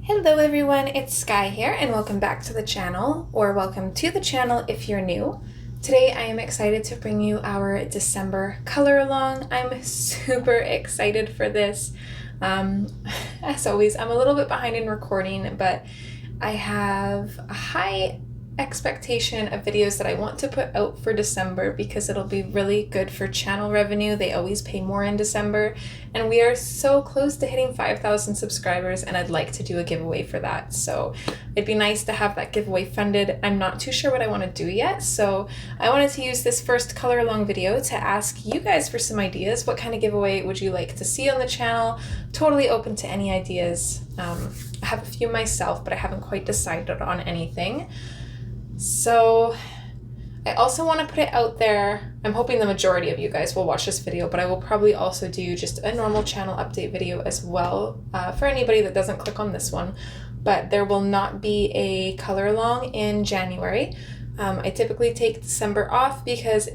Hello everyone, it's Skyee here and welcome back to the channel, or welcome to the channel if you're new. Today I am excited to bring you our December color along. I'm super excited for this. As always, I'm a little bit behind in recording, but I have a high expectation of videos that I want to put out for December because it'll be really good for channel revenue. They always pay more in December, and we are so close to hitting 5,000 subscribers, and I'd like to do a giveaway for that. So it'd be nice to have that giveaway funded. I'm not too sure what I want to do yet, so I wanted to use this first color along video to ask you guys for some ideas. What kind of giveaway would you like to see on the channel? Totally open to any ideas. I have a few myself, but I haven't quite decided on anything. So I also want to put it out there. I'm hoping the majority of you guys will watch this video, but I will probably also do just a normal channel update video as well for anybody that doesn't click on this one. But there will not be a color along in January. I typically take December off because,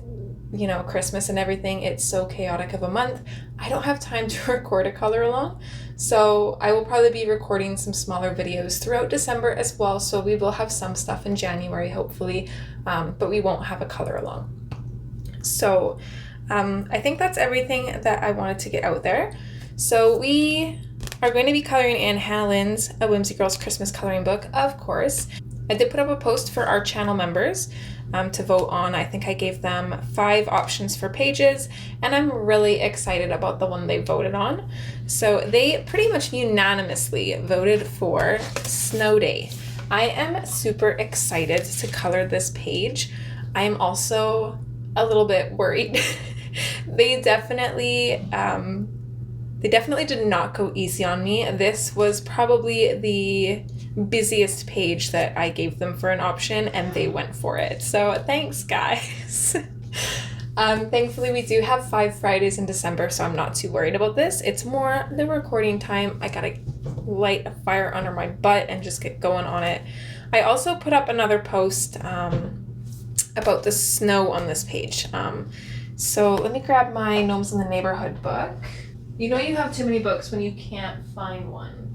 you know, Christmas and everything, it's so chaotic of a month. I don't have time to record a color along. So I will probably be recording some smaller videos throughout December as well. So we will have some stuff in January, hopefully, but we won't have a color along. So I think that's everything that I wanted to get out there. So we are going to be coloring in Hannah Lynn's A Whimsy Girls Christmas coloring book, of course. I did put up a post for our channel members to vote on. I think I gave them 5 options for pages, and I'm really excited about the one they voted on. So they pretty much unanimously voted for Snow Day. I am super excited to color this page. I am also a little bit worried. They definitely did not go easy on me. This was probably the busiest page that I gave them for an option, and they went for it. So thanks, guys. Thankfully, we do have 5 Fridays in December, so I'm not too worried about this. It's more the recording time. I gotta light a fire under my butt and just get going on it. I also put up another post about the snow on this page. So let me grab my Gnomes in the Neighborhood book. You know you have too many books when you can't find one.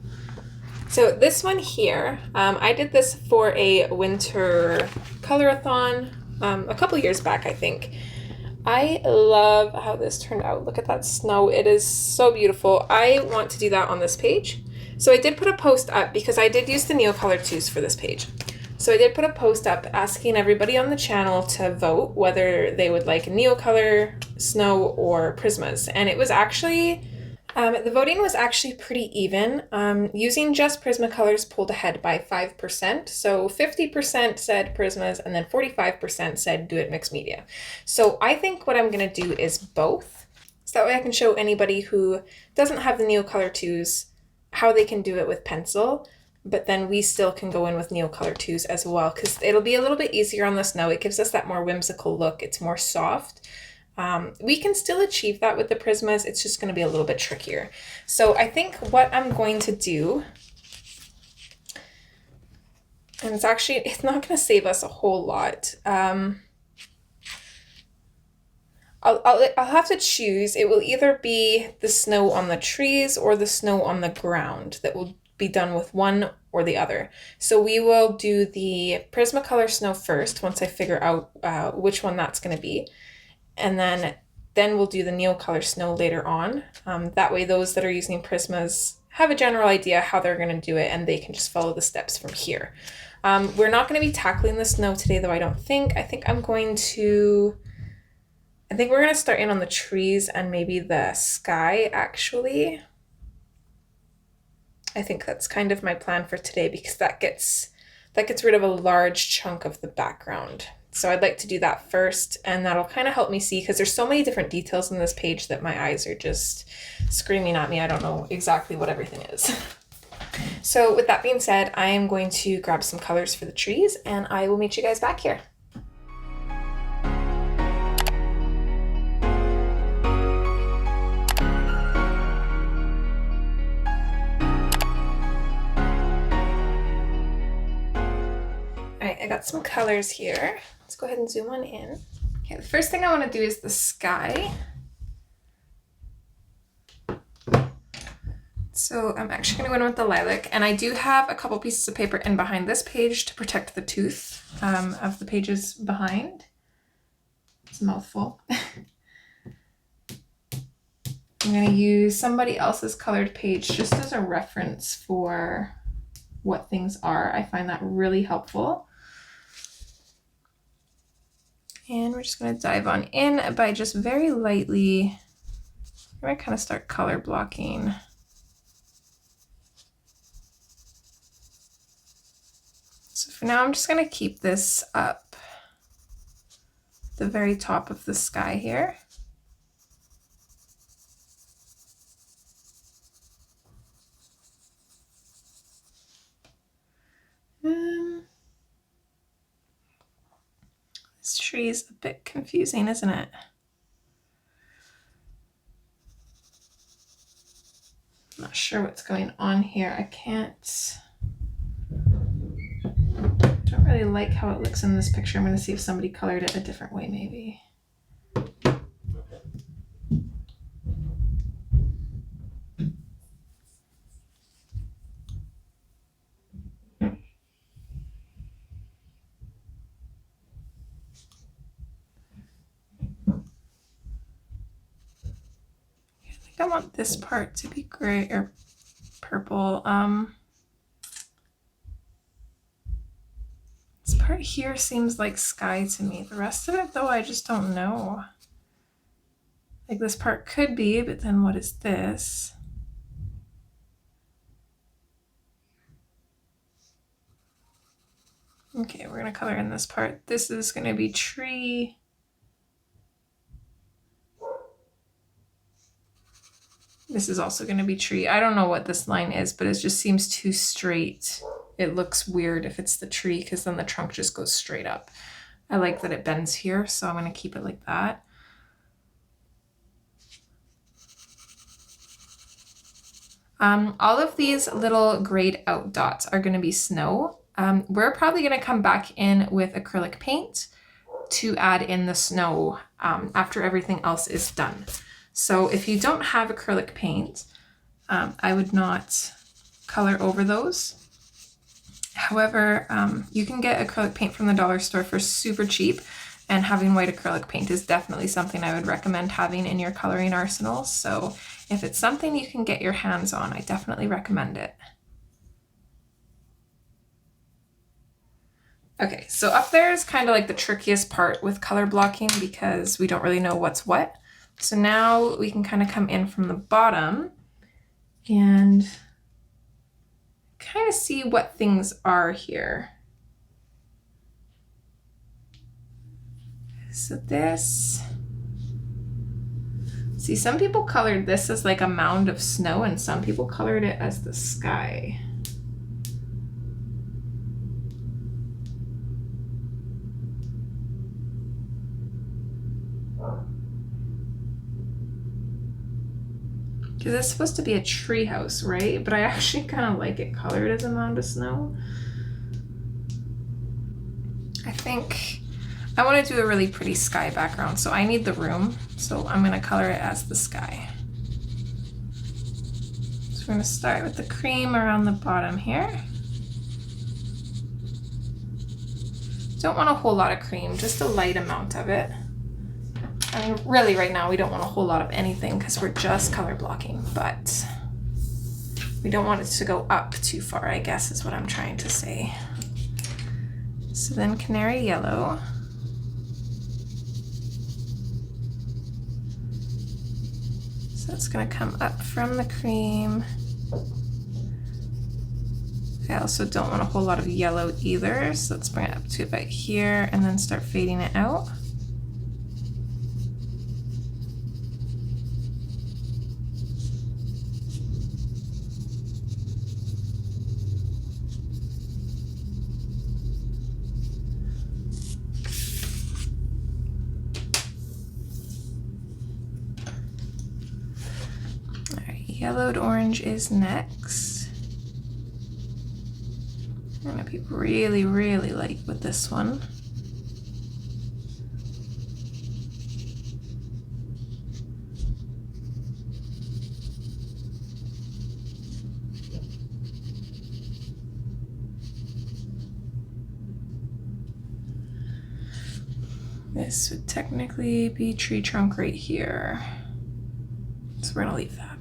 So this one here, I did this for a winter colorathon a couple years back, I think. I love how this turned out. Look at that snow. It is so beautiful. I want to do that on this page. So I did put a post up because I did use the Neocolor 2s for this page. So I did put a post up asking everybody on the channel to vote whether they would like Neocolor, Snow, or Prismas. And it was actually... the voting was actually pretty even. Using just Prismacolors pulled ahead by 5%. So 50% said Prismas, and then 45% said do it mixed media. So I think what I'm going to do is both. So that way I can show anybody who doesn't have the Neocolor 2s how they can do it with pencil. But then we still can go in with Neocolor 2s as well, because it'll be a little bit easier on the snow. It gives us that more whimsical look. It's more soft. We can still achieve that with the Prismas. It's just going to be a little bit trickier. So I think what I'm going to do, and it's not going to save us a whole lot. I'll have to choose. It will either be the snow on the trees or the snow on the ground that will be done with one or the other. So we will do the Prismacolor snow first once I figure out which one that's going to be. And then we'll do the Neocolor snow later on. That way those that are using Prismas have a general idea how they're going to do it, and they can just follow the steps from here. We're not going to be tackling the snow today, though, I don't think. I think we're going to start in on the trees and maybe the sky, actually. I think that's kind of my plan for today because that gets rid of a large chunk of the background. So I'd like to do that first, and that'll kind of help me see, because there's so many different details in this page that my eyes are just screaming at me. I don't know exactly what everything is. So with that being said, I am going to grab some colors for the trees and I will meet you guys back here. Alright, I got some colors here. Let's go ahead and zoom on in. Okay, the first thing I want to do is the sky. So I'm actually going to go in with the lilac, and I do have a couple pieces of paper in behind this page to protect the tooth of the pages behind. It's a mouthful. I'm going to use somebody else's colored page just as a reference for what things are. I find that really helpful. And we're just going to dive on in by just very lightly, I'm going to kind of start color blocking. So for now, I'm just going to keep this up the very top of the sky here. This tree is a bit confusing, isn't it? I'm not sure what's going on here. I don't really like how it looks in this picture. I'm going to see if somebody colored it a different way maybe. I want this part to be gray or purple. This part here seems like sky to me. The rest of it though, I just don't know. Like this part could be, but then what is this? Okay, we're gonna color in this part. This is gonna be tree. This is also going to be tree. I don't know what this line is, but it just seems too straight. It looks weird if it's the tree because then the trunk just goes straight up. I like that it bends here, so I'm going to keep it like that. All of these little grayed out dots are going to be snow. We're probably going to come back in with acrylic paint to add in the snow after everything else is done. So if you don't have acrylic paint, I would not color over those. However, you can get acrylic paint from the dollar store for super cheap, and having white acrylic paint is definitely something I would recommend having in your coloring arsenal. So if it's something you can get your hands on, I definitely recommend it. Okay, so up there is kind of like the trickiest part with color blocking because we don't really know what's what. So now we can kind of come in from the bottom and kind of see what things are here. So this, see, some people colored this as like a mound of snow and some people colored it as the sky. Because it's supposed to be a tree house, right? But I actually kind of like it colored as a mound of snow. I think I want to do a really pretty sky background, so I need the room. So I'm going to color it as the sky. So we're going to start with the cream around the bottom here. Don't want a whole lot of cream, just a light amount of it. I mean, really right now we don't want a whole lot of anything because we're just color blocking, but we don't want it to go up too far, I guess is what I'm trying to say. So then canary yellow. So it's going to come up from the cream. I also don't want a whole lot of yellow either, so let's bring it up to about here and then start fading it out. Yellowed orange is next. I'm gonna be really, really light with this one. This would technically be tree trunk right here. So we're gonna leave that.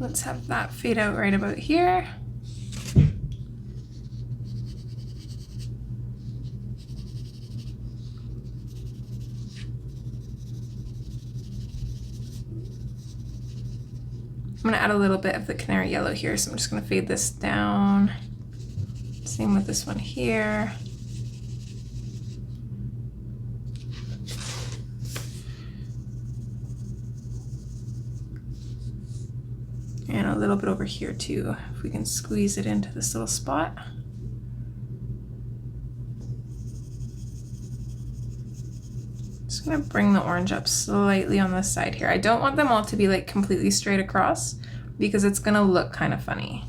Let's have that fade out right about here. I'm gonna add a little bit of the canary yellow here, so I'm just gonna fade this down. Same with this one here. And a little bit over here too, if we can squeeze it into this little spot. Just gonna bring the orange up slightly on this side here. I don't want them all to be like completely straight across because it's gonna look kind of funny.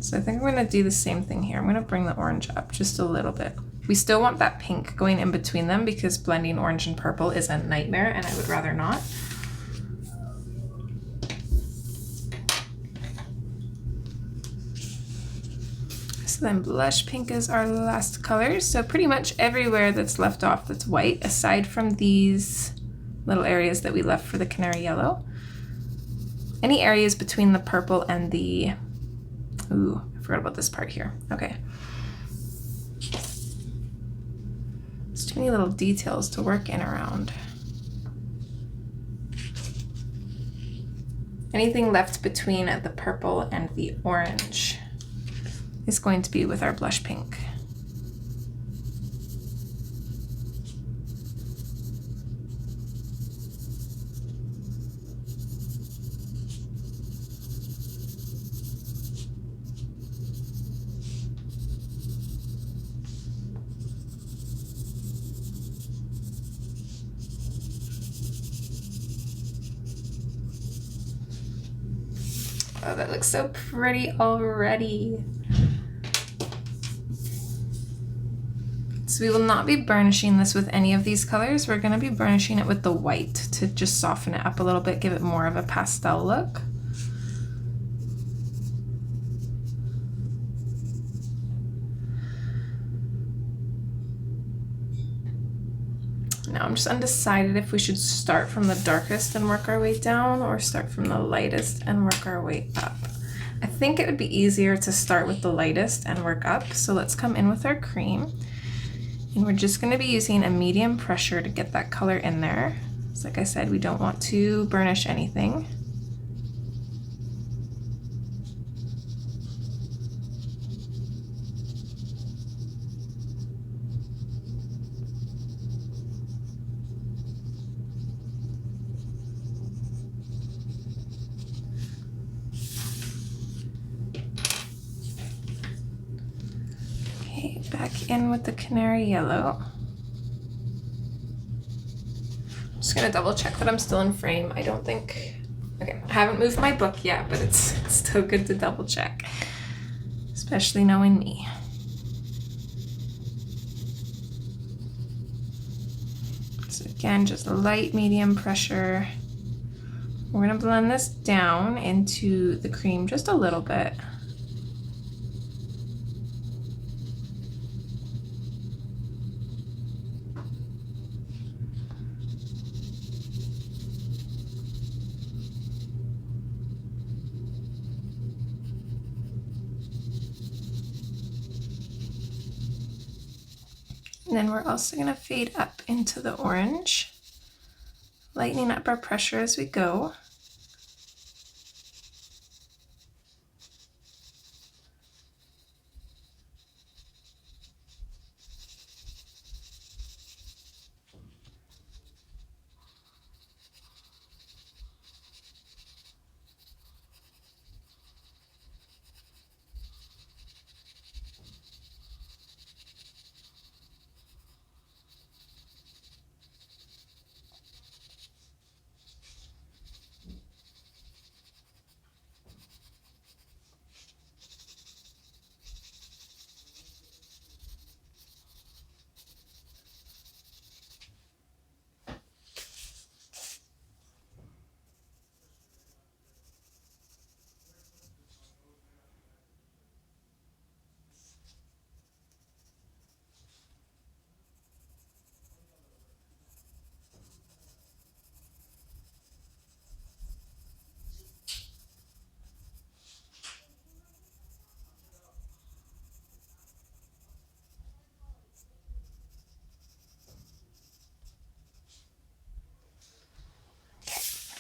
So I think I'm gonna do the same thing here. I'm gonna bring the orange up just a little bit. We still want that pink going in between them because blending orange and purple is a nightmare and I would rather not. So then blush pink is our last color. So pretty much everywhere that's left off that's white, aside from these little areas that we left for the canary yellow. Any areas between the purple and the, ooh, I forgot about this part here. Okay. There's too many little details to work in around. Anything left between the purple and the orange is going to be with our blush pink. Oh, that looks so pretty already. So we will not be burnishing this with any of these colors. We're gonna be burnishing it with the white to just soften it up a little bit, give it more of a pastel look. Now I'm just undecided if we should start from the darkest and work our way down or start from the lightest and work our way up. I think it would be easier to start with the lightest and work up. So let's come in with our cream. And we're just gonna be using a medium pressure to get that color in there. So like I said, we don't want to burnish anything. Okay, back in with the canary yellow. I'm just gonna double check that I'm still in frame. I don't think, okay, I haven't moved my book yet, but it's still good to double check, especially knowing me. So again, just a light medium pressure. We're gonna blend this down into the cream just a little bit. And then we're also going to fade up into the orange, lightening up our pressure as we go.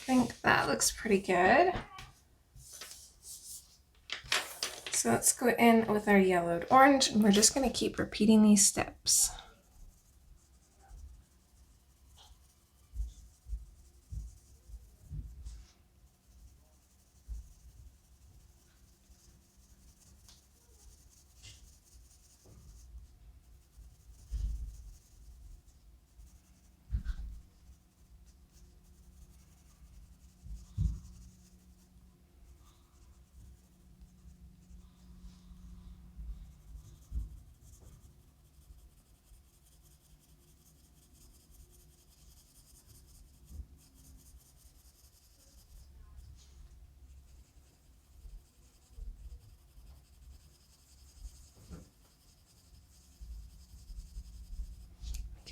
think that looks pretty good. So let's go in with our yellowed orange, and we're just going to keep repeating these steps.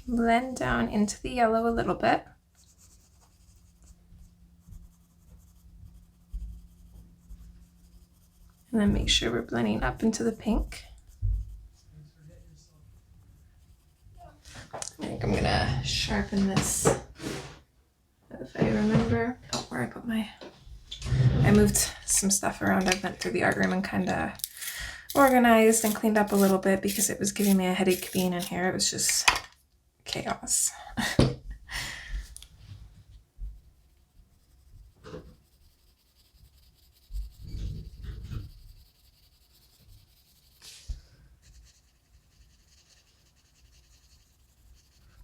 Blend down into the yellow a little bit. And then make sure we're blending up into the pink. I think I'm gonna sharpen this if I remember. Oh, where I put my... I moved some stuff around. I went through the art room and kind of organized and cleaned up a little bit because it was giving me a headache being in here. It was just chaos.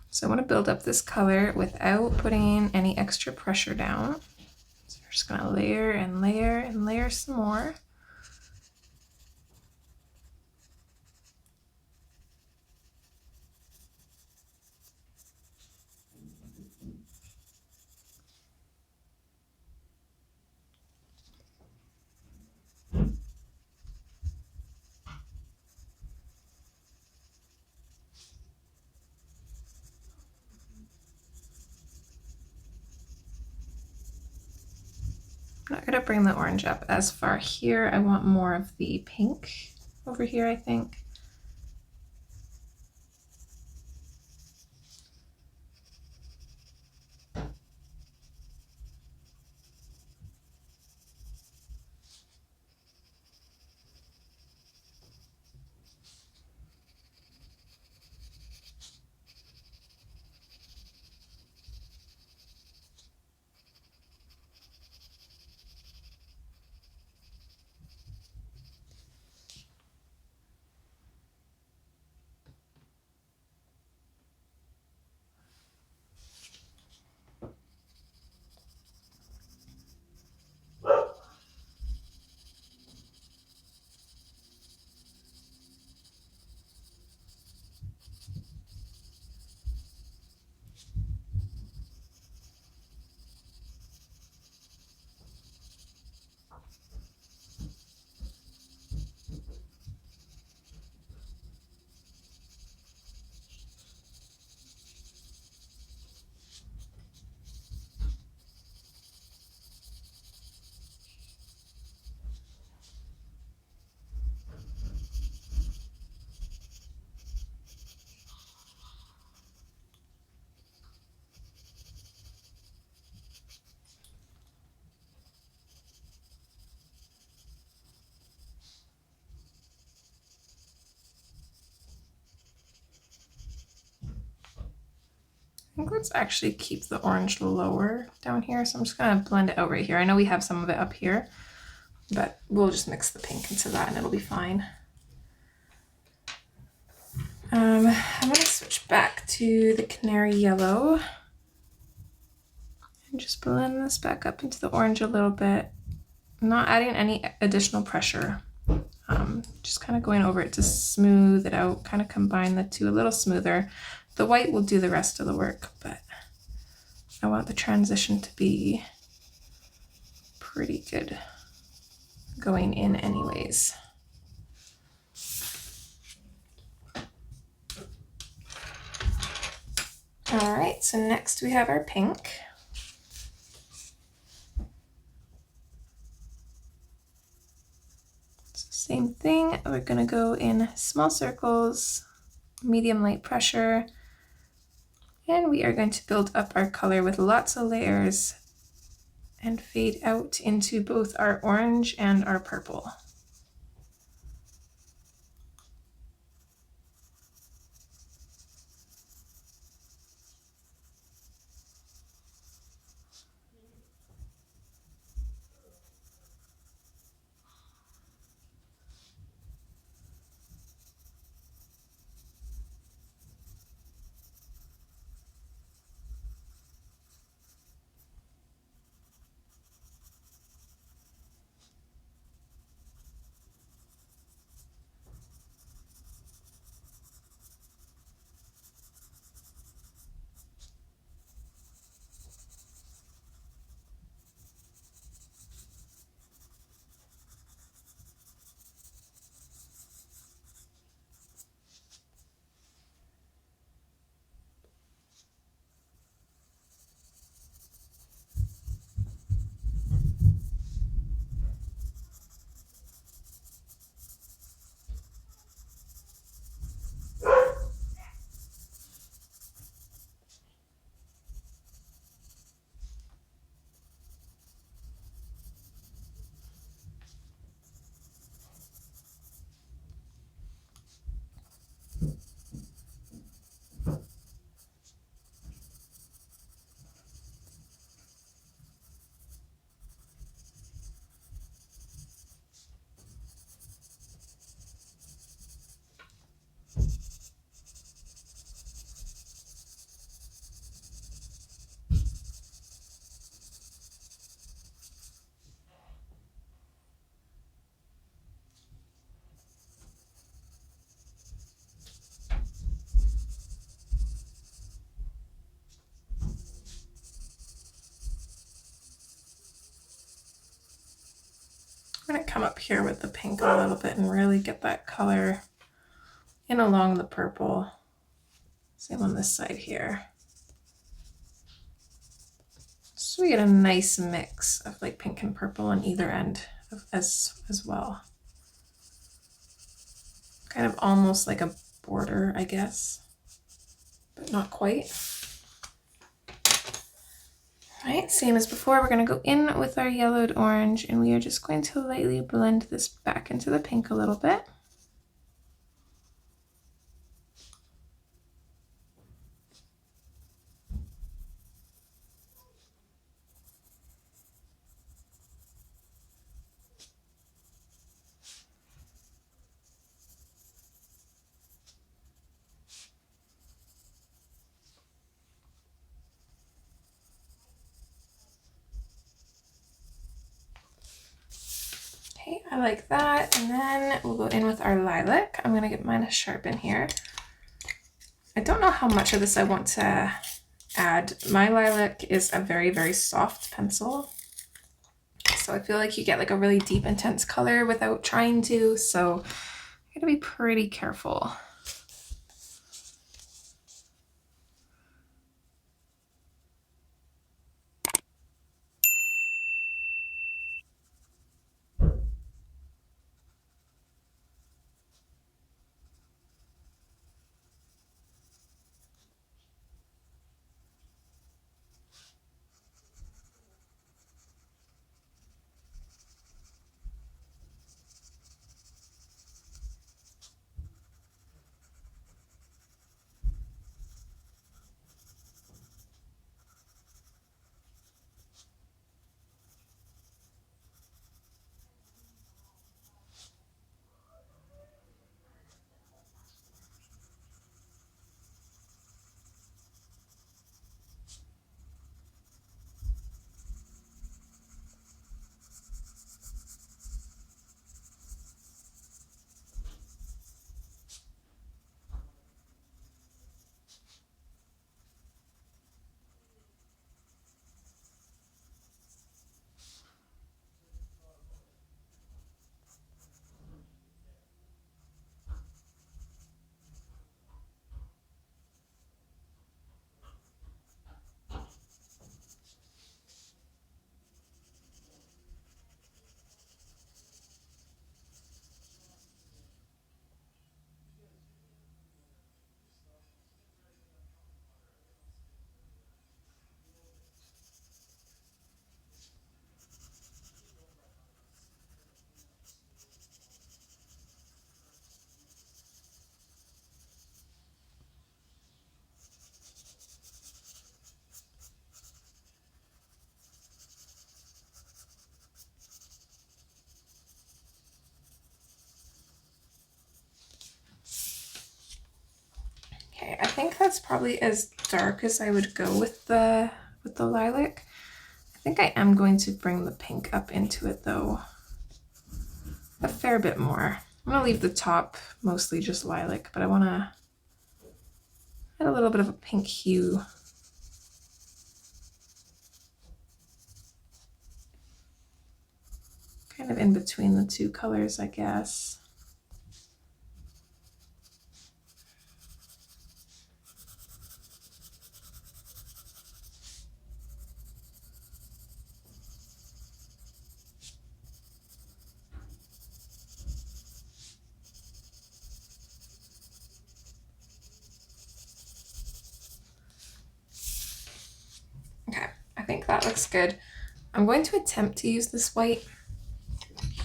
So I want to build up this color without putting any extra pressure down. So we're just going to layer and layer and layer some more. I'm not going to bring the orange up as far here. I want more of the pink over here, I think. I think let's actually keep the orange lower down here. So I'm just going to blend it out right here. I know we have some of it up here, but we'll just mix the pink into that and it'll be fine. I'm going to switch back to the canary yellow and just blend this back up into the orange a little bit. I'm not adding any additional pressure. Just kind of going over it to smooth it out, kind of combine the two a little smoother. The white will do the rest of the work, but I want the transition to be pretty good going in anyways. All right, so next we have our pink. So same thing, we're gonna go in small circles, medium light pressure, and we are going to build up our color with lots of layers and fade out into both our orange and our purple. I'm going to come up here with the pink a little bit and really get that color in along the purple. Same on this side here. So we get a nice mix of like pink and purple on either end as well. Kind of almost like a border, I guess, but not quite. All right, same as before, we're going to go in with our yellowed orange, and we are just going to lightly blend this back into the pink a little bit. Okay, I like that. And then we'll go in with our lilac. I'm going to get mine sharpen here. I don't know how much of this I want to add. My lilac is a very, very soft pencil. So I feel like you get like a really deep, intense color without trying to. So I gotta be pretty careful. think that's probably as dark as I would go with the lilac. I think I am going to bring the pink up into it though, a fair bit more. I'm gonna leave the top mostly just lilac, but I wanna add a little bit of a pink hue. Kind of in between the two colors, I guess. Okay, I think that looks good. I'm going to attempt to use this white.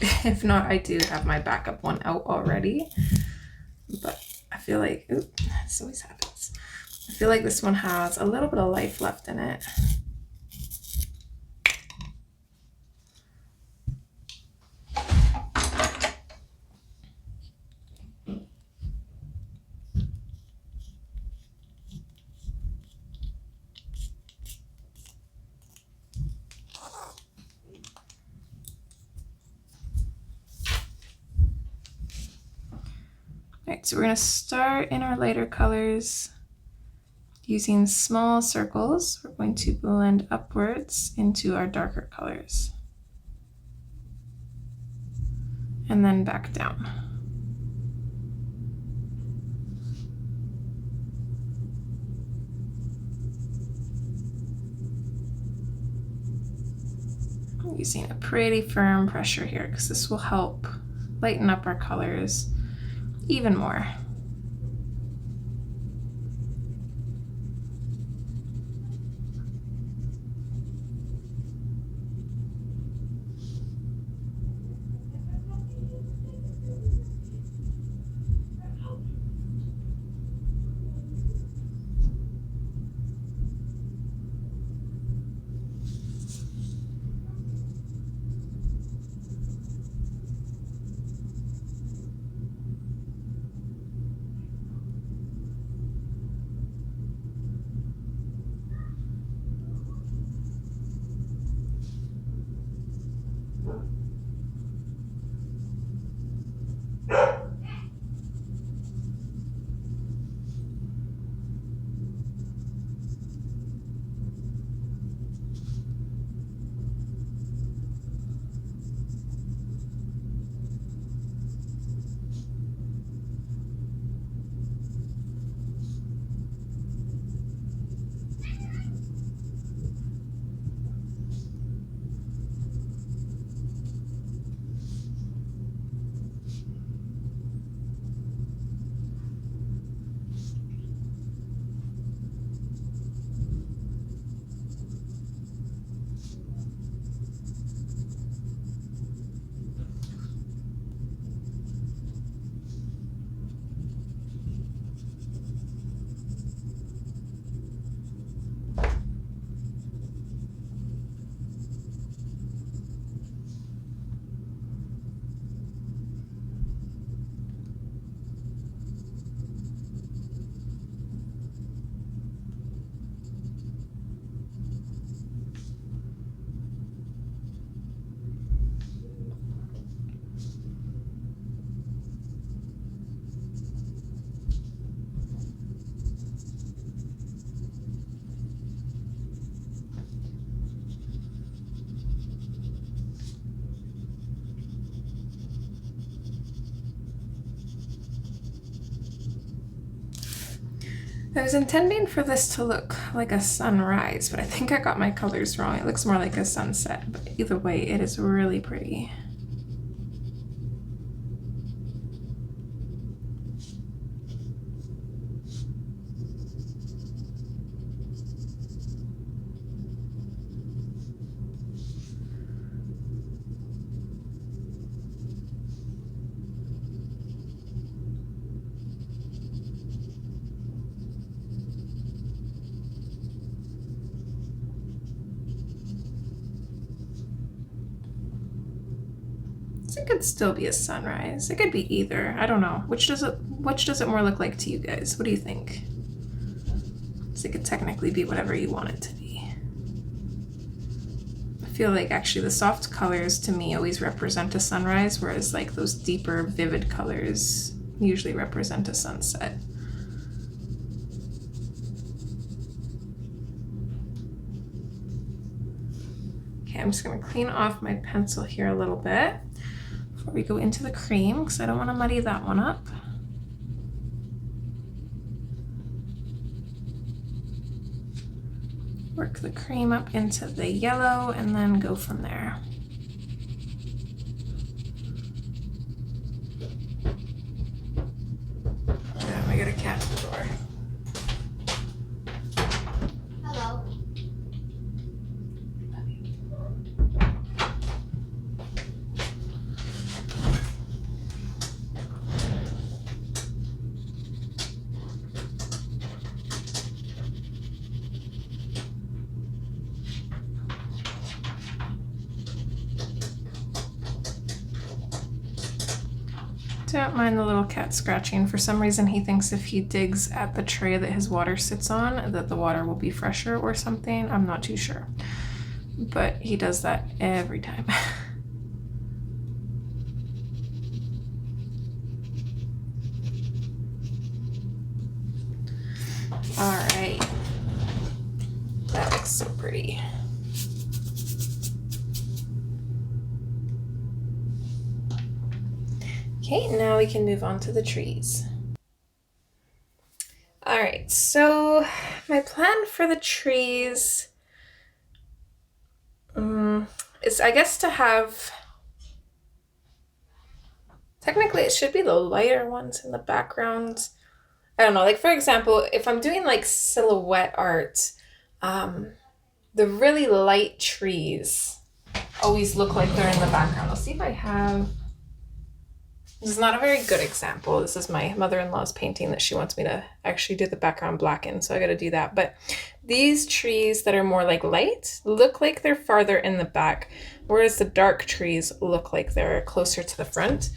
If not, I do have my backup one out already. But I feel like, oop, this always happens. I feel like this one has a little bit of life left in it. Alright, so we're going to start in our lighter colors using small circles. We're going to blend upwards into our darker colors and then back down. I'm using a pretty firm pressure here because this will help lighten up our colors even more. I was intending for this to look like a sunrise, but I think I got my colors wrong. It looks more like a sunset, but either way, it is really pretty. It could still be a sunrise. It could be either. I don't know. Which does it more look like to you guys? What do you think? it could technically be whatever you want it to be. I feel like actually the soft colors to me always represent a sunrise, whereas like those deeper, vivid colors usually represent a sunset. Okay, I'm just gonna clean off my pencil here a little bit before we go into the cream, because I don't want to muddy that one up. Work the cream up into the yellow and then go from there. Damn, I got a cat at the door. Hello. Don't mind the little cat scratching. For some reason he thinks if he digs at the tray that his water sits on that the water will be fresher or something. I'm not too sure. But he does that every time. Alright. That looks so pretty. Okay, now we can move on to the trees. All right, so my plan for the trees is, I guess, to have, technically it should be the lighter ones in the background. I don't know, like for example, if I'm doing like silhouette art, the really light trees always look like they're in the background. I'll see if I have. This is not a very good example. This is my mother-in-law's painting that she wants me to actually do the background black in, so I got to do that. But these trees that are more like light look like they're farther in the back, whereas the dark trees look like they're closer to the front.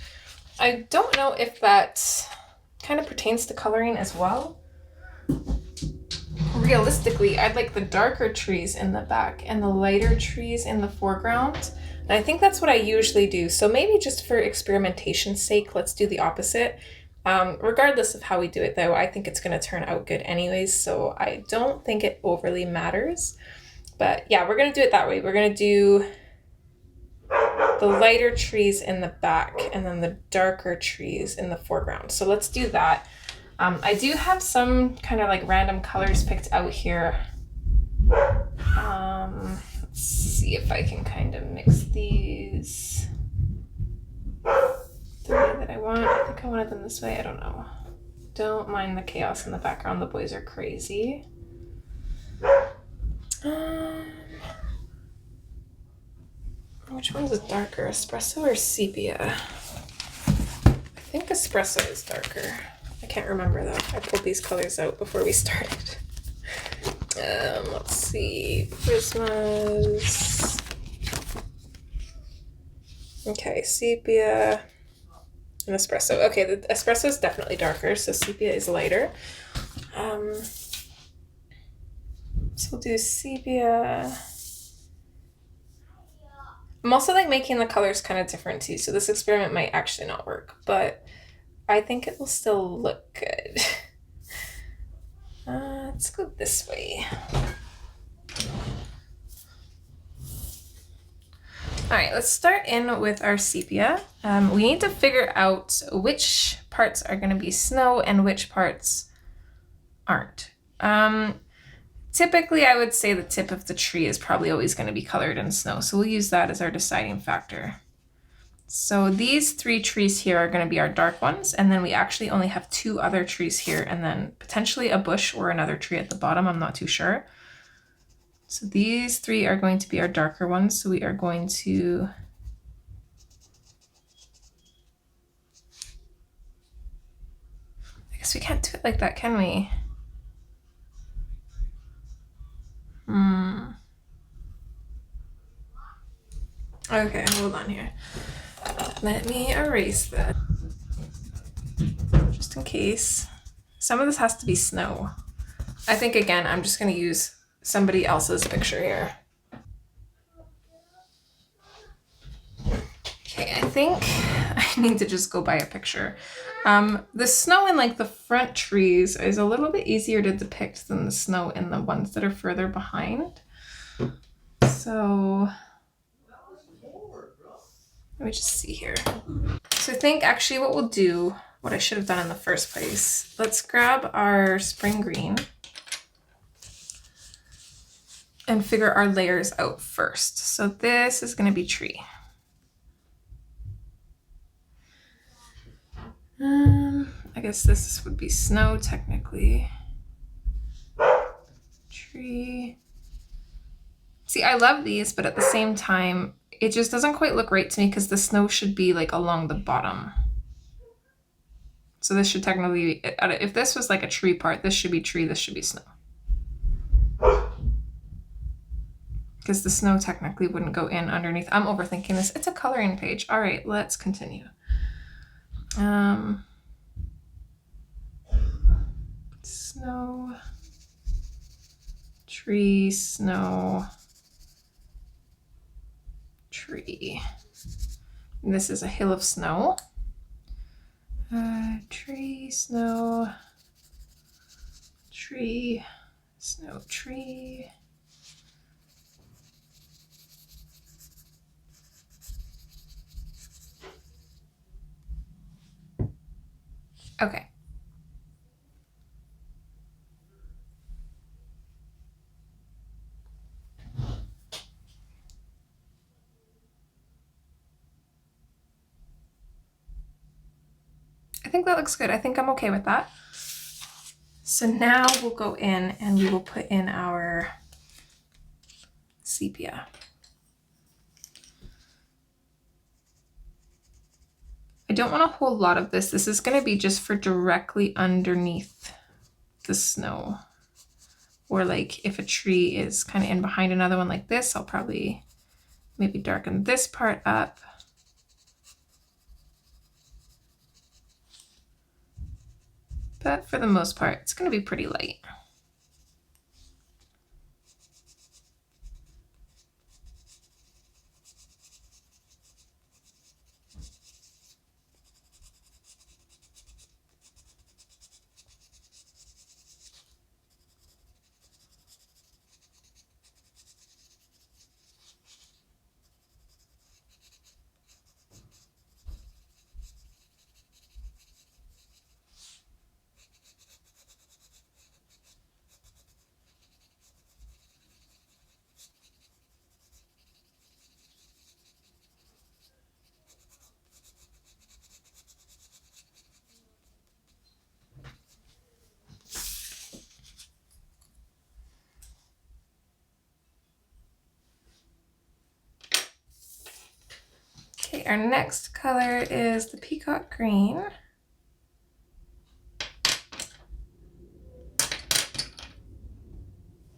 I don't know if that kind of pertains to coloring as well. Realistically, I'd like the darker trees in the back and the lighter trees in the foreground. And I think that's what I usually do. So maybe just for experimentation's sake, let's do the opposite. Regardless of how we do it though, I think it's going to turn out good anyways. So I don't think it overly matters. But yeah, we're going to do it that way. We're going to do the lighter trees in the back and then the darker trees in the foreground. So let's do that. I do have some kind of like random colors picked out here. Let's see if I can kind of mix these the way that I want. I think I wanted them this way. I don't know. Don't mind the chaos in the background. The boys are crazy. Which one's darker, espresso or sepia? I think espresso is darker. I can't remember though. I pulled these colors out before we started. Let's see, Prismas. Okay, sepia and espresso. Okay, the espresso is definitely darker, so sepia is lighter. So we'll do sepia. I'm also like making the colors kind of different too, so this experiment might actually not work, but I think it will still look good. Let's go this way. All right, let's start in with our sepia. We need to figure out which parts are going to be snow and which parts aren't. Typically, I would say the tip of the tree is probably always going to be colored in snow, so we'll use that as our deciding factor. So these three trees here are going to be our dark ones, and then we actually only have two other trees here, and then potentially a bush or another tree at the bottom. I'm not too sure. So these three are going to be our darker ones, so we are going to I guess we can't do it like that, can we? Okay, hold on here. Let me erase that. Just in case. Some of this has to be snow. I think again, I'm just gonna use somebody else's picture here. Okay, I think I need to just go buy a picture. The snow in like the front trees is a little bit easier to depict than the snow in the ones that are further behind. So let me just see here. So I think actually what we'll do, what I should have done in the first place, let's grab our spring green and figure our layers out first. So this is going to be tree. I guess this would be snow technically. Tree. See, I love these, but at the same time, it just doesn't quite look right to me because the snow should be like along the bottom. So this should technically be, if this was like a tree part, this should be tree, this should be snow. Because the snow technically wouldn't go in underneath. I'm overthinking this. It's a coloring page. All right, let's continue. Snow, tree, snow, tree. And this is a hill of snow. Tree, snow, tree, snow, tree. Okay. I think that looks good. I think I'm okay with that. So now we'll go in and we will put in our sepia. I don't want a whole lot of this. This is going to be just for directly underneath the snow. Or like if a tree is kind of in behind another one like this, I'll probably maybe darken this part up. But for the most part, it's going to be pretty light. Okay, our next color is the peacock green.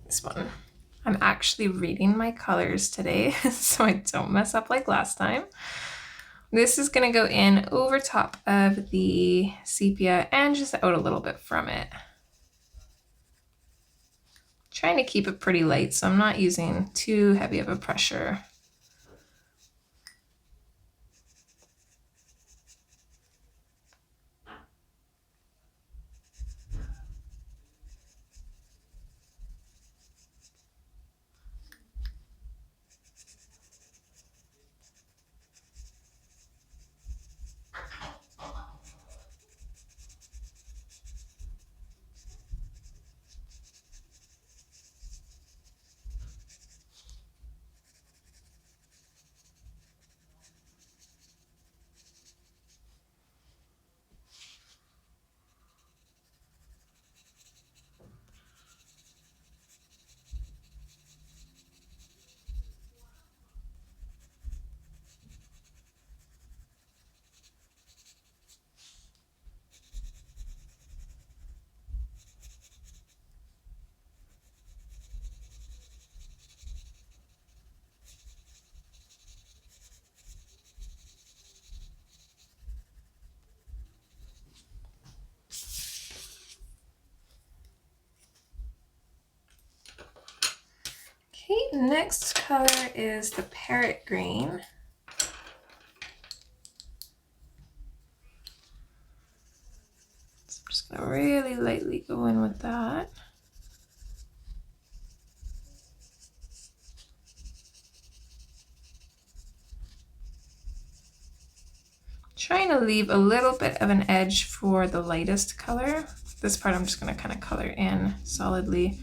This one. I'm actually reading my colors today so I don't mess up like last time. This is going to go in over top of the sepia and just out a little bit from it. Trying to keep it pretty light, so I'm not using too heavy of a pressure. next color is the Parrot Green. So I'm just gonna really lightly go in with that. Trying to leave a little bit of an edge for the lightest color. This part I'm just gonna kind of color in solidly.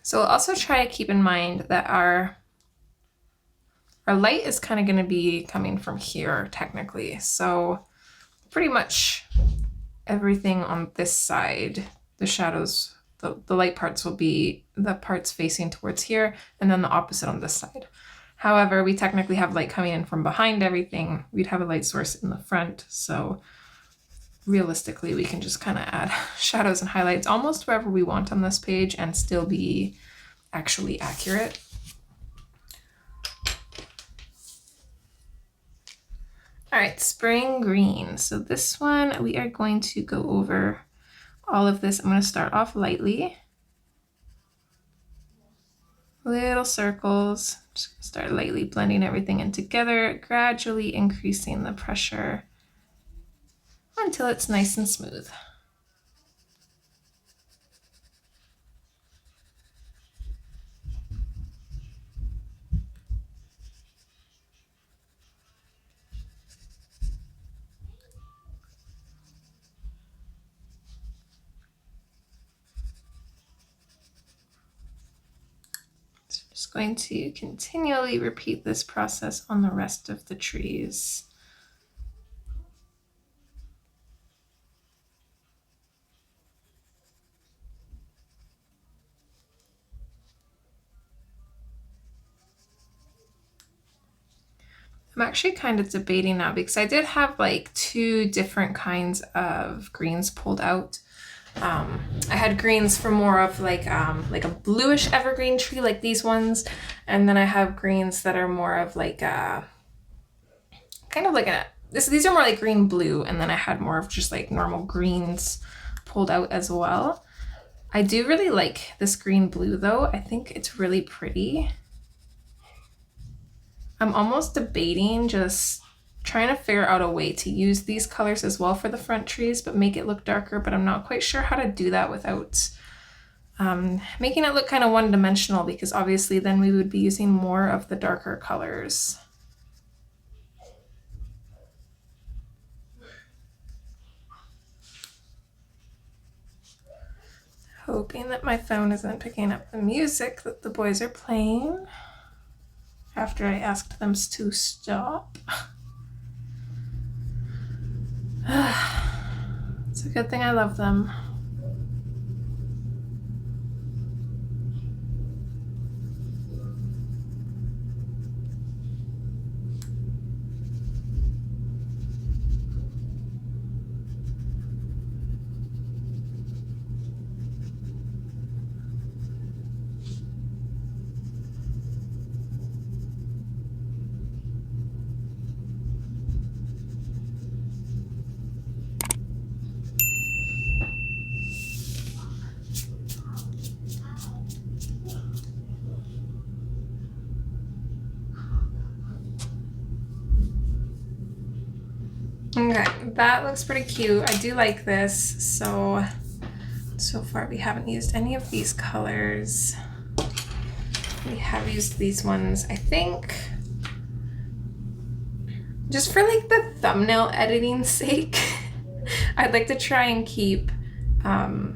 So we'll also try to keep in mind that our light is kind of going to be coming from here technically. So pretty much everything on this side, the shadows, the light parts will be the parts facing towards here, and then the opposite on this side. However, we technically have light coming in from behind everything. We'd have a light source in the front. So realistically, we can just kind of add shadows and highlights almost wherever we want on this page and still be actually accurate. All right, Spring Green. So this one, we are going to go over all of this. I'm going to start off lightly. Little circles. Just going to start lightly blending everything in together, gradually increasing the pressure until it's nice and smooth. So I'm just going to continually repeat this process on the rest of the trees. I'm actually kind of debating now because I did have like two different kinds of greens pulled out. I had greens for more of like a bluish evergreen tree like these ones, and then I have greens that are more of like a kind of like these are more like green blue, and then I had more of just like normal greens pulled out as well. I do really like this green blue though. I think it's really pretty. I'm almost debating just trying to figure out a way to use these colors as well for the front trees, but make it look darker, but I'm not quite sure how to do that without making it look kind of one-dimensional, because obviously then we would be using more of the darker colors. Hoping that my phone isn't picking up the music that the boys are playing after I asked them to stop. It's a good thing I love them. Okay, that looks pretty cute. I do like this. So far we haven't used any of these colors. We have used these ones, I think, just for like the thumbnail editing sake. I'd like to try and keep kind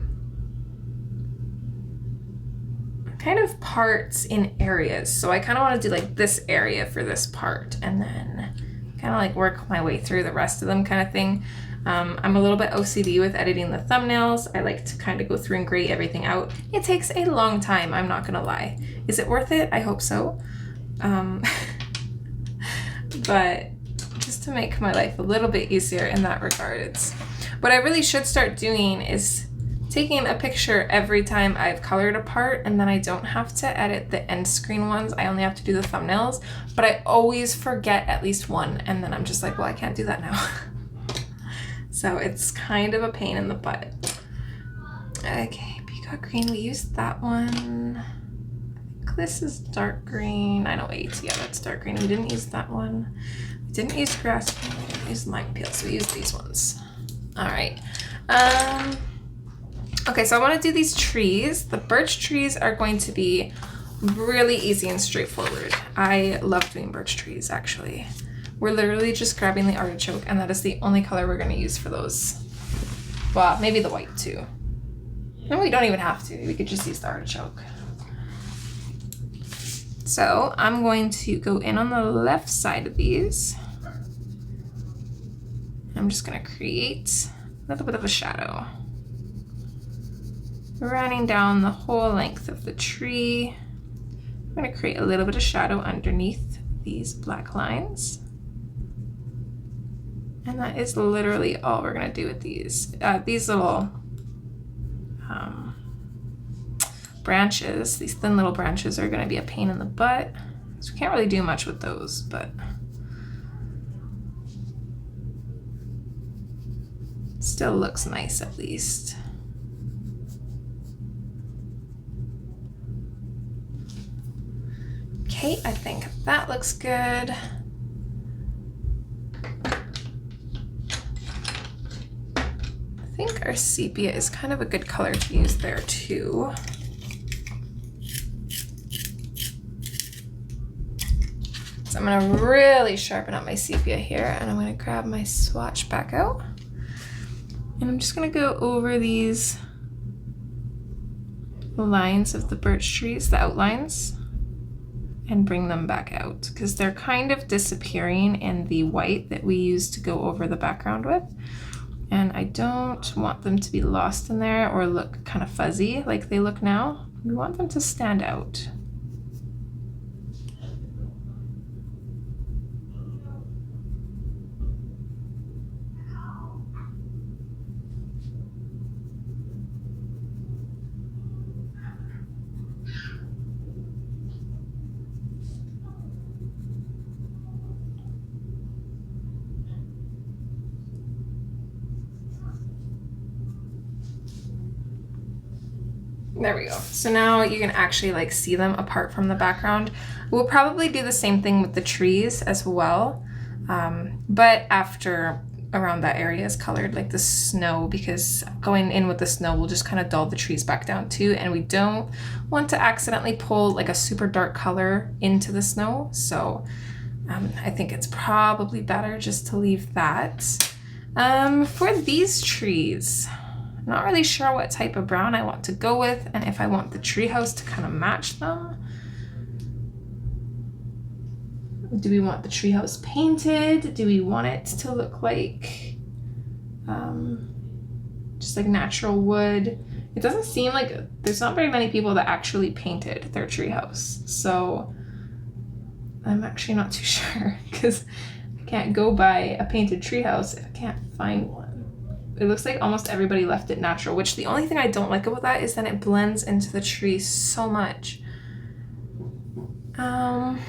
of parts in areas. So I kind of want to do like this area for this part, and then kind of like work my way through the rest of them kind of thing. I'm a little bit OCD with editing the thumbnails. I like to kind of go through and grade everything out. It takes a long time, I'm not gonna lie. Is it worth it? I hope so. But just to make my life a little bit easier in that regard, what I really should start doing is taking a picture every time I've colored a part, and then I don't have to edit the end screen ones. I only have to do the thumbnails, but I always forget at least one, and then I'm just like, well, I can't do that now. So it's kind of a pain in the butt. Okay, peacock green, we used that one. I think this is dark green. 908, yeah, that's dark green. We didn't use that one. We didn't use grass green, we didn't use lime peel, so we used these ones. All right. Okay, so I want to do these trees. The birch trees are going to be really easy and straightforward. I love doing birch trees, actually. We're literally just grabbing the artichoke, and that is the only color we're going to use for those. Well, maybe the white too. No, we don't even have to. We could just use the artichoke. So I'm going to go in on the left side of these. I'm just going to create a little bit of a shadow, running down the whole length of the tree. I'm going to create a little bit of shadow underneath these black lines. And that is literally all we're going to do with these. These little branches, these thin little branches are going to be a pain in the butt. So we can't really do much with those, but still looks nice at least. Okay, I think that looks good. I think our sepia is kind of a good color to use there too. So I'm gonna really sharpen up my sepia here, and I'm gonna grab my swatch back out. And I'm just gonna go over these lines of the birch trees, the outlines, and bring them back out because they're kind of disappearing in the white that we used to go over the background with. And I don't want them to be lost in there or look kind of fuzzy like they look now. We want them to stand out. There we go. So now you can actually like see them apart from the background. We'll probably do the same thing with the trees as well. But after around that area is colored, like the snow, because going in with the snow will just kind of dull the trees back down too. And we don't want to accidentally pull like a super dark color into the snow. So I think it's probably better just to leave that. For these trees, not really sure what type of brown I want to go with and if I want the treehouse to kind of match them. Do we want the treehouse painted? Do we want it to look like just like natural wood? It doesn't seem like there's not very many people that actually painted their treehouse, so I'm actually not too sure because I can't go buy a painted treehouse if I can't find one. It looks like almost everybody left it natural, which the only thing I don't like about that is that it blends into the tree so much. Okay,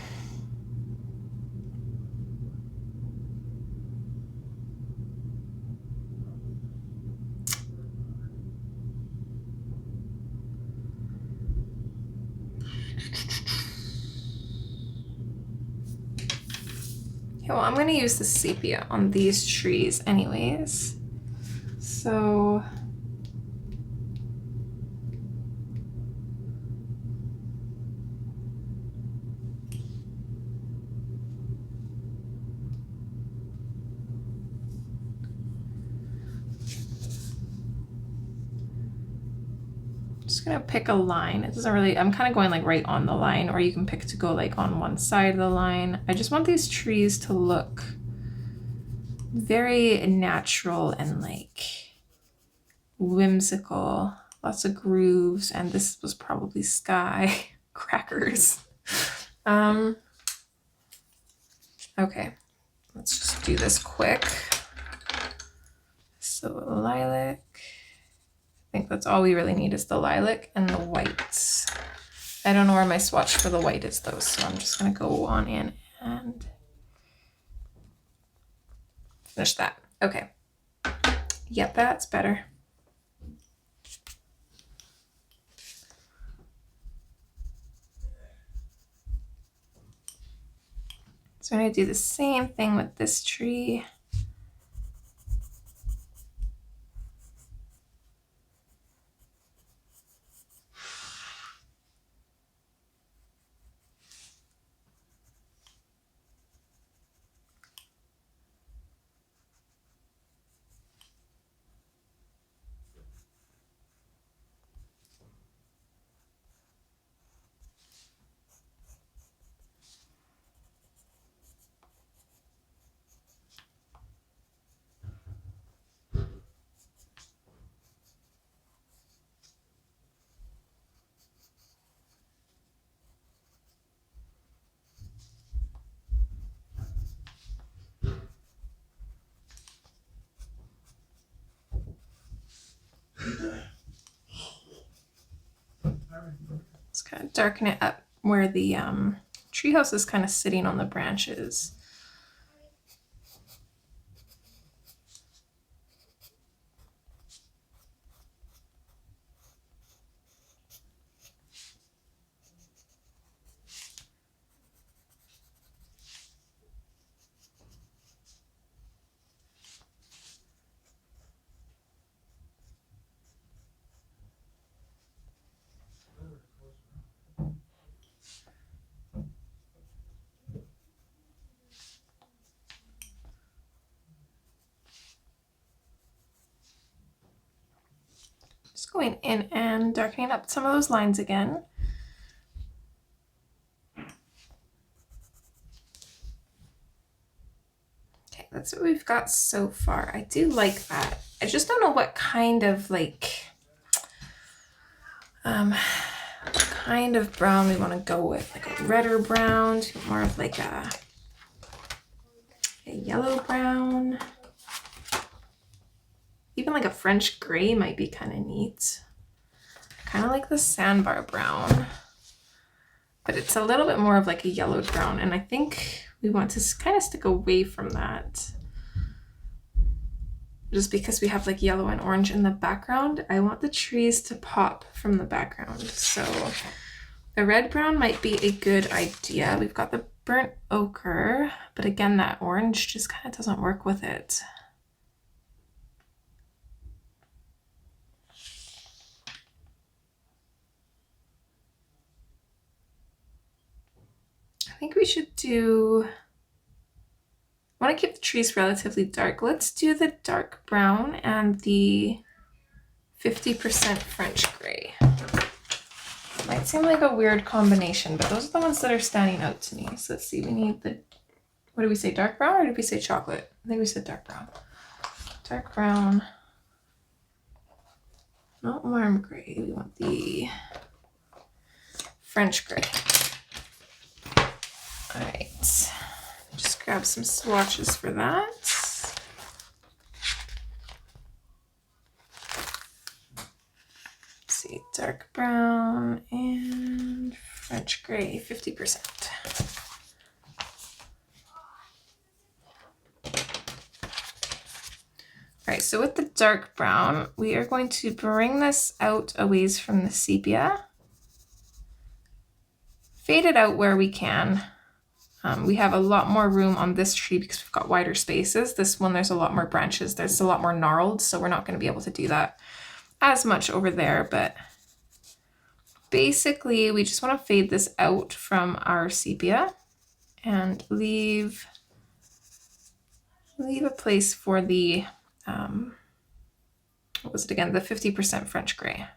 well, I'm gonna use the sepia on these trees anyways. So just gonna pick a line. It doesn't really, I'm kind of going like right on the line, or you can pick to go like on one side of the line. I just want these trees to look very natural and like whimsical, lots of grooves, and this was probably sky crackers. Okay, let's just do this quick. So lilac, think that's all we really need is the lilac and the whites. I don't know where my swatch for the white is though, so I'm just gonna go on in and finish that. Okay. Yep, that's better. So I'm gonna do the same thing with this tree. Let's kind of darken it up where the treehouse is kind of sitting on the branches. Just going in and darkening up some of those lines again. Okay, that's what we've got so far. I do like that. I just don't know what kind of like kind of brown we want to go with, like a redder brown, more of like a yellow brown. Even like a French gray might be kind of neat. Kind of like the sandbar brown, but it's a little bit more of like a yellow brown, and I think we want to kind of stick away from that. Just because we have like yellow and orange in the background, I want the trees to pop from the background. So the red brown might be a good idea. We've got the burnt ochre, but again, that orange just kind of doesn't work with it. I think we should do, I want to keep the trees relatively dark. Let's do the dark brown and the 50% French gray. Might seem like a weird combination, but those are the ones that are standing out to me. So let's see, we need the, what did we say, dark brown or did we say chocolate? I think we said dark brown. Dark brown. Not warm gray, we want the French gray. All right, just grab some swatches for that. Let's see, dark brown and French gray, 50%. All right, so with the dark brown, we are going to bring this out a ways from the sepia. Fade it out where we can. We have a lot more room on this tree because we've got wider spaces. This one, there's a lot more branches. There's a lot more gnarled, so we're not going to be able to do that as much over there. But basically, we just want to fade this out from our sepia and leave a place for the, what was it again? The 50% French gray.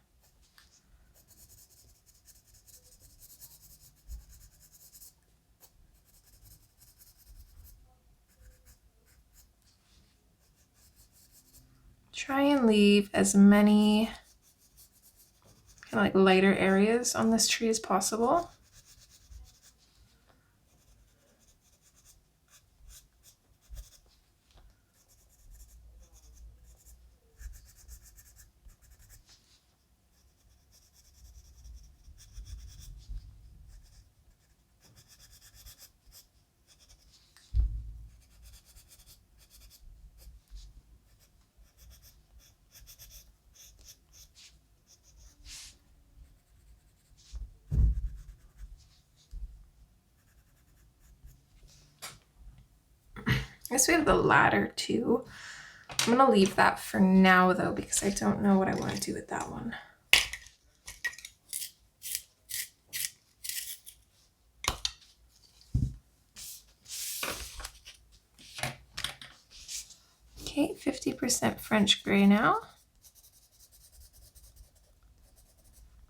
Try and leave as many kind of like lighter areas on this tree as possible. guess we have the ladder too. I'm gonna leave that for now though, because I don't know what I want to do with that one. Okay, 50% French gray now.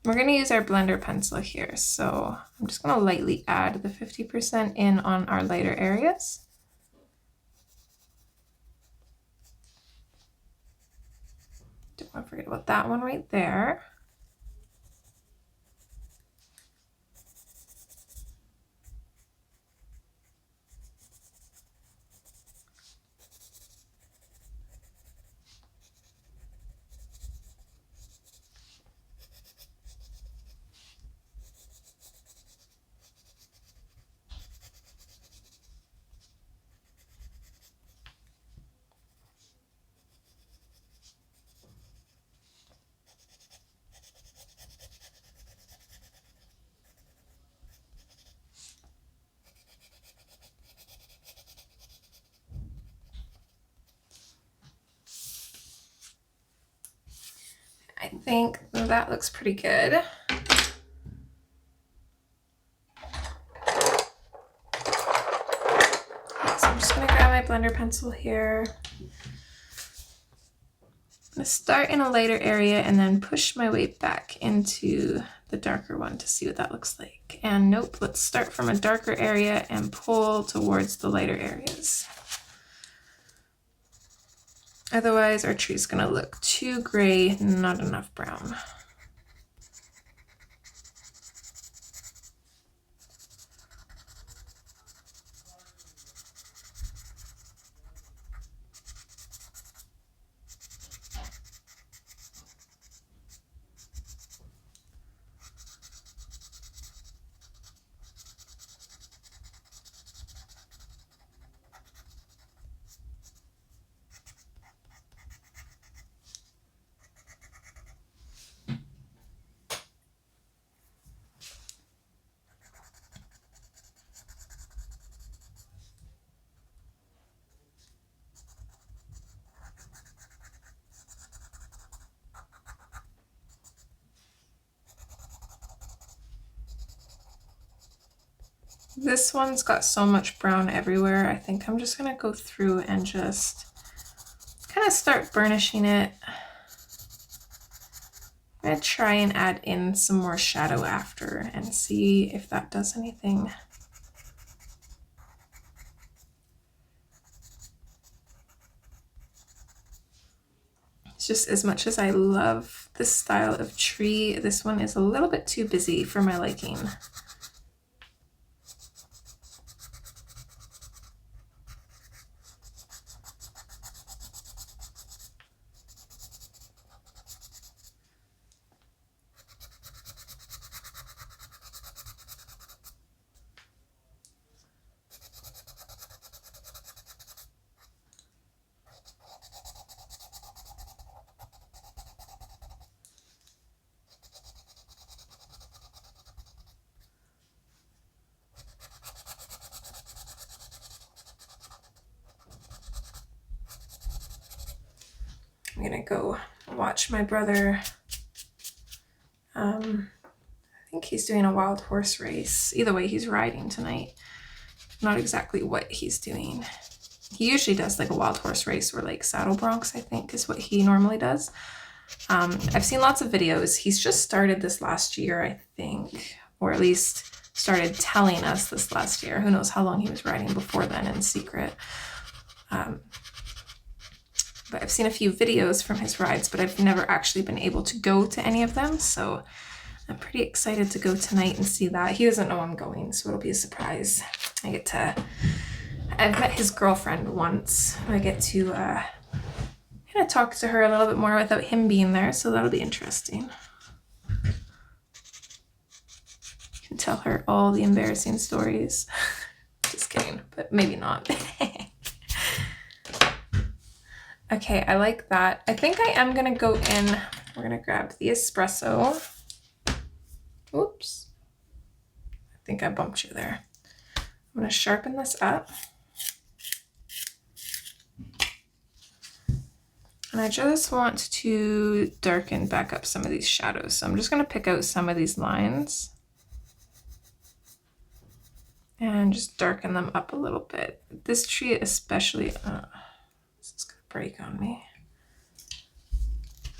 We're going to use our blender pencil here, so I'm just going to lightly add the 50% in on our lighter areas. Don't want to forget about that one right there. I think that looks pretty good. So I'm just going to grab my blender pencil here. I'm going to start in a lighter area and then push my way back into the darker one to see what that looks like. And nope, let's start from a darker area and pull towards the lighter areas. Otherwise, our tree's going to look too gray, not enough brown. This one's got so much brown everywhere. I think I'm just gonna go through and just kind of start burnishing it. I'm gonna try and add in some more shadow after and see if that does anything. It's just, as much as I love this style of tree, this one is a little bit too busy for my liking. I'm gonna go watch my brother. I think he's doing a wild horse race. Either way, he's riding tonight. Not exactly what he's doing. He usually does like a wild horse race or like saddle broncs, I think is what he normally does. I've seen lots of videos. He's just started this last year, I think, or at least started telling us this last year. Who knows how long he was riding before then in secret. But I've seen a few videos from his rides, but I've never actually been able to go to any of them. So I'm pretty excited to go tonight and see that. He doesn't know I'm going, so it'll be a surprise. I've met his girlfriend once. I get to kind of talk to her a little bit more without him being there, so that'll be interesting. Can tell her all the embarrassing stories. Just kidding, but maybe not. Okay, I like that. I think I am gonna go in, we're gonna grab the espresso. Oops. I think I bumped you there. I'm gonna sharpen this up. And I just want to darken back up some of these shadows. So I'm just going to pick out some of these lines and just darken them up a little bit. This tree especially, this is going to break on me.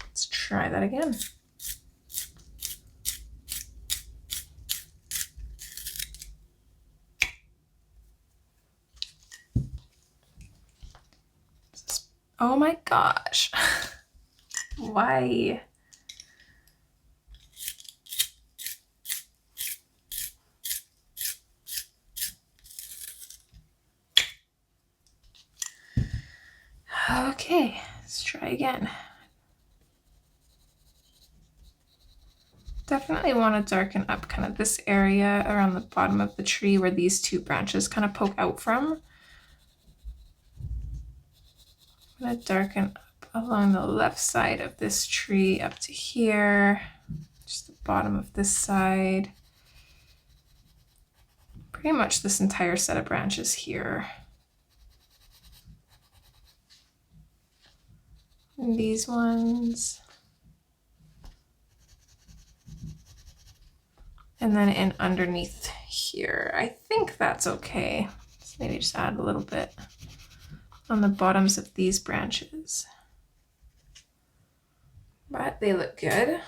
Let's try that again. Oh my gosh. Why? Okay, let's try again. Definitely want to darken up kind of this area around the bottom of the tree where these two branches kind of poke out from. I'm going to darken up along the left side of this tree up to here, just the bottom of this side. Pretty much this entire set of branches here. And these ones. And then in underneath here. I think that's okay. So maybe just add a little bit on the bottoms of these branches. But they look good.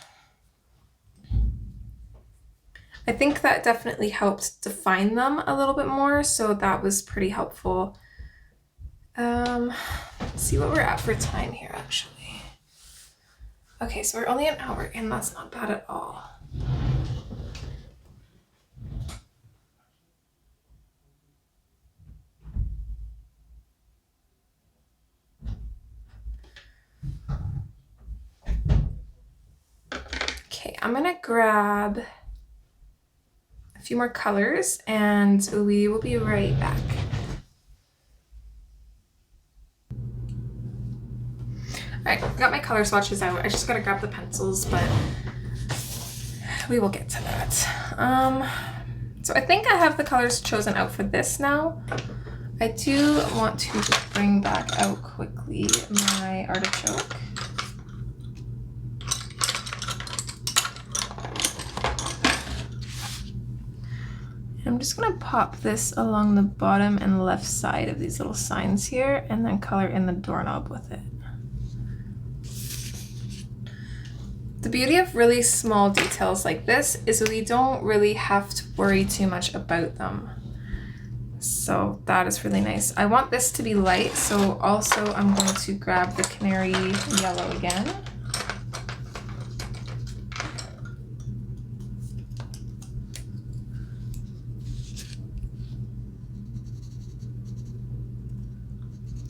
I think that definitely helped define them a little bit more, so that was pretty helpful. Let's see what we're at for time here, actually. Okay, so we're only an hour in, that's not bad at all. Okay, I'm gonna grab a few more colors and we will be right back. All right, got my color swatches out. I just gotta grab the pencils, but we will get to that. So I think I have the colors chosen out for this now. I do want to just bring back out quickly my artichoke. I'm just gonna pop this along the bottom and left side of these little signs here and then color in the doorknob with it. The beauty of really small details like this is we don't really have to worry too much about them. So that is really nice. I want this to be light, so also I'm going to grab the canary yellow again.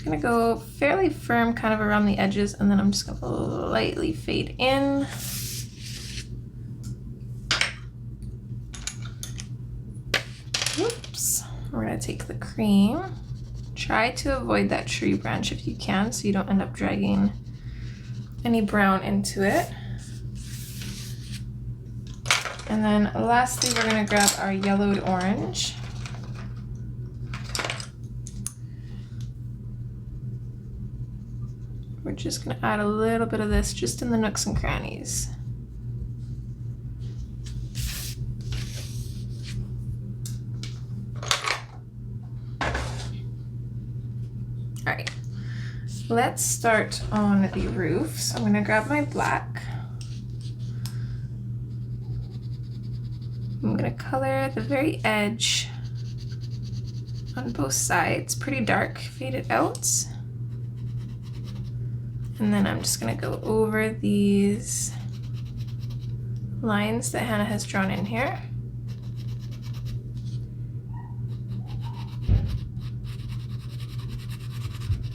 I'm gonna go fairly firm kind of around the edges, and then I'm just gonna lightly fade in. Oops. We're gonna take the cream. Try to avoid that tree branch if you can, so you don't end up dragging any brown into it. And then lastly, we're gonna grab our yellowed orange. We're just gonna add a little bit of this just in the nooks and crannies. All right, let's start on the roof. So I'm gonna grab my black. I'm gonna color the very edge on both sides, pretty dark, fade it out. And then I'm just gonna go over these lines that Hannah has drawn in here.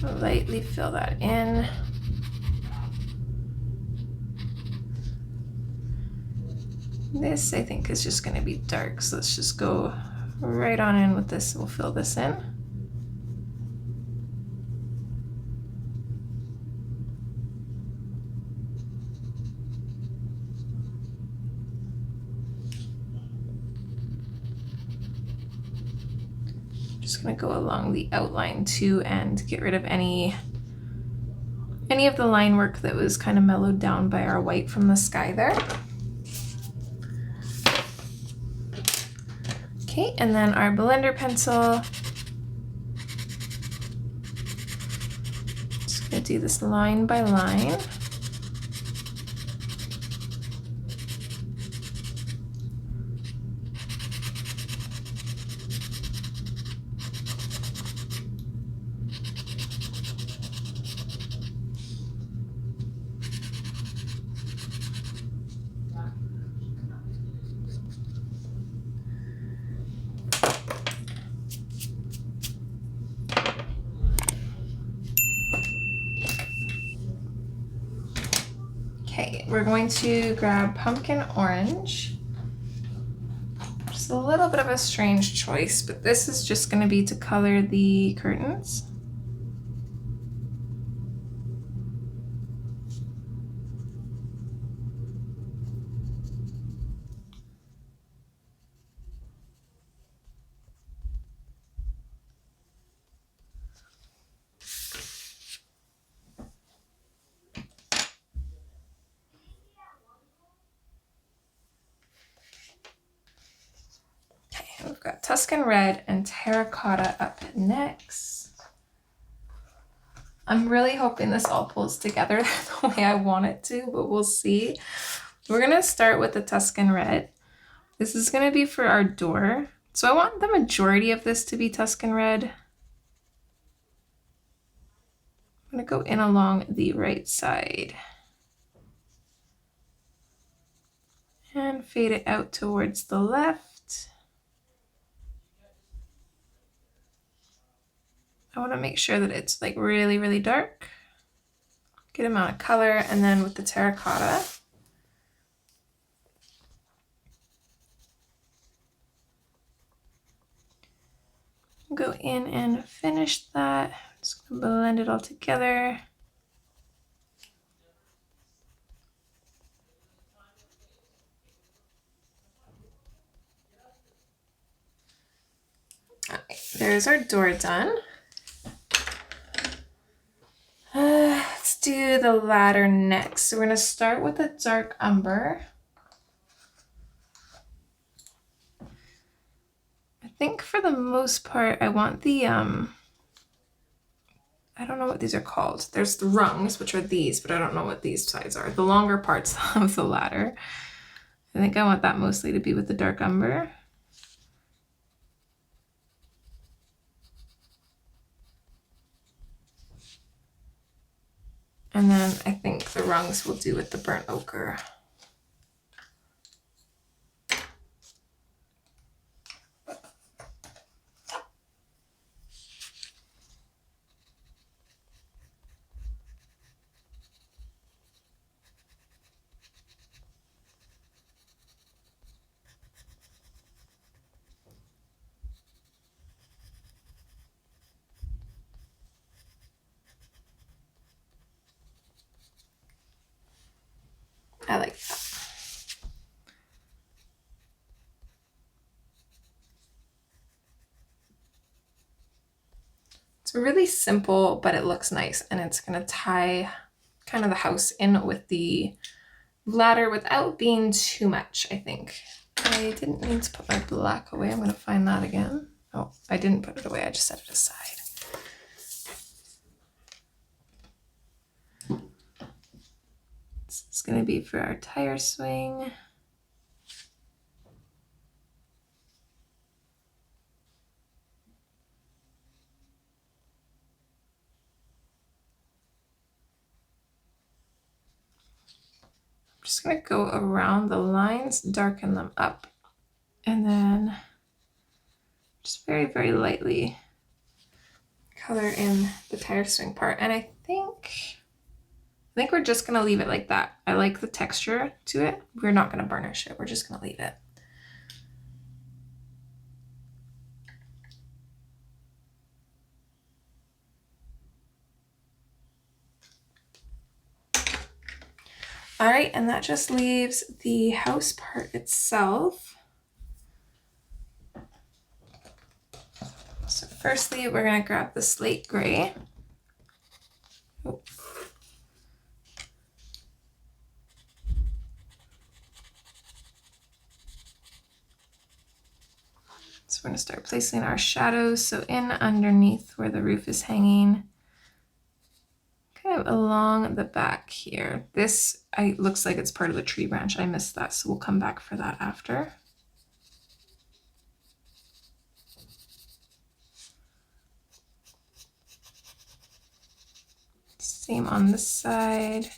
Lightly fill that in. This I think is just gonna be dark, so let's just go right on in with this. We'll fill this in. Just gonna go along the outline too and get rid of any any of the line work that was kind of mellowed down by our white from the sky there. Okay, and then our blender pencil. Just gonna do this line by line. Okay, we're going to grab pumpkin orange. Just a little bit of a strange choice, but this is just going to be to color the curtains. We've got Tuscan Red and Terracotta up next. I'm really hoping this all pulls together the way I want it to, but we'll see. We're going to start with the Tuscan Red. This is going to be for our door. So I want the majority of this to be Tuscan Red. I'm going to go in along the right side and fade it out towards the left. I want to make sure that it's like really, really dark. Good amount of color, and then with the terracotta, go in and finish that. Just gonna blend it all together. All right, there's our door done. Let's do the ladder next. So we're gonna start with a dark umber. I think for the most part, I want the, I don't know what these are called. There's the rungs, which are these, but I don't know what these sides are. The longer parts of the ladder. I think I want that mostly to be with the dark umber. And then I think the rungs will do with the burnt ochre. I like that. It's really simple, but it looks nice, and it's gonna tie kind of the house in with the ladder without being too much, I think. I didn't need to put my black away. I'm gonna find that again. Oh, I didn't put it away, I just set it aside. This is gonna be for our tire swing. Just gonna go around the lines, darken them up, and then just very, very lightly color in the tire swing part. And I think we're just gonna leave it like that. I like the texture to it. We're not gonna burnish it. We're just gonna leave it. All right, and that just leaves the house part itself. So firstly, we're gonna grab the slate gray. Oh. So we're going to start placing our shadows. So in underneath where the roof is hanging, kind of along the back here. This looks like it's part of the tree branch. I missed that, so we'll come back for that after. Same on this side.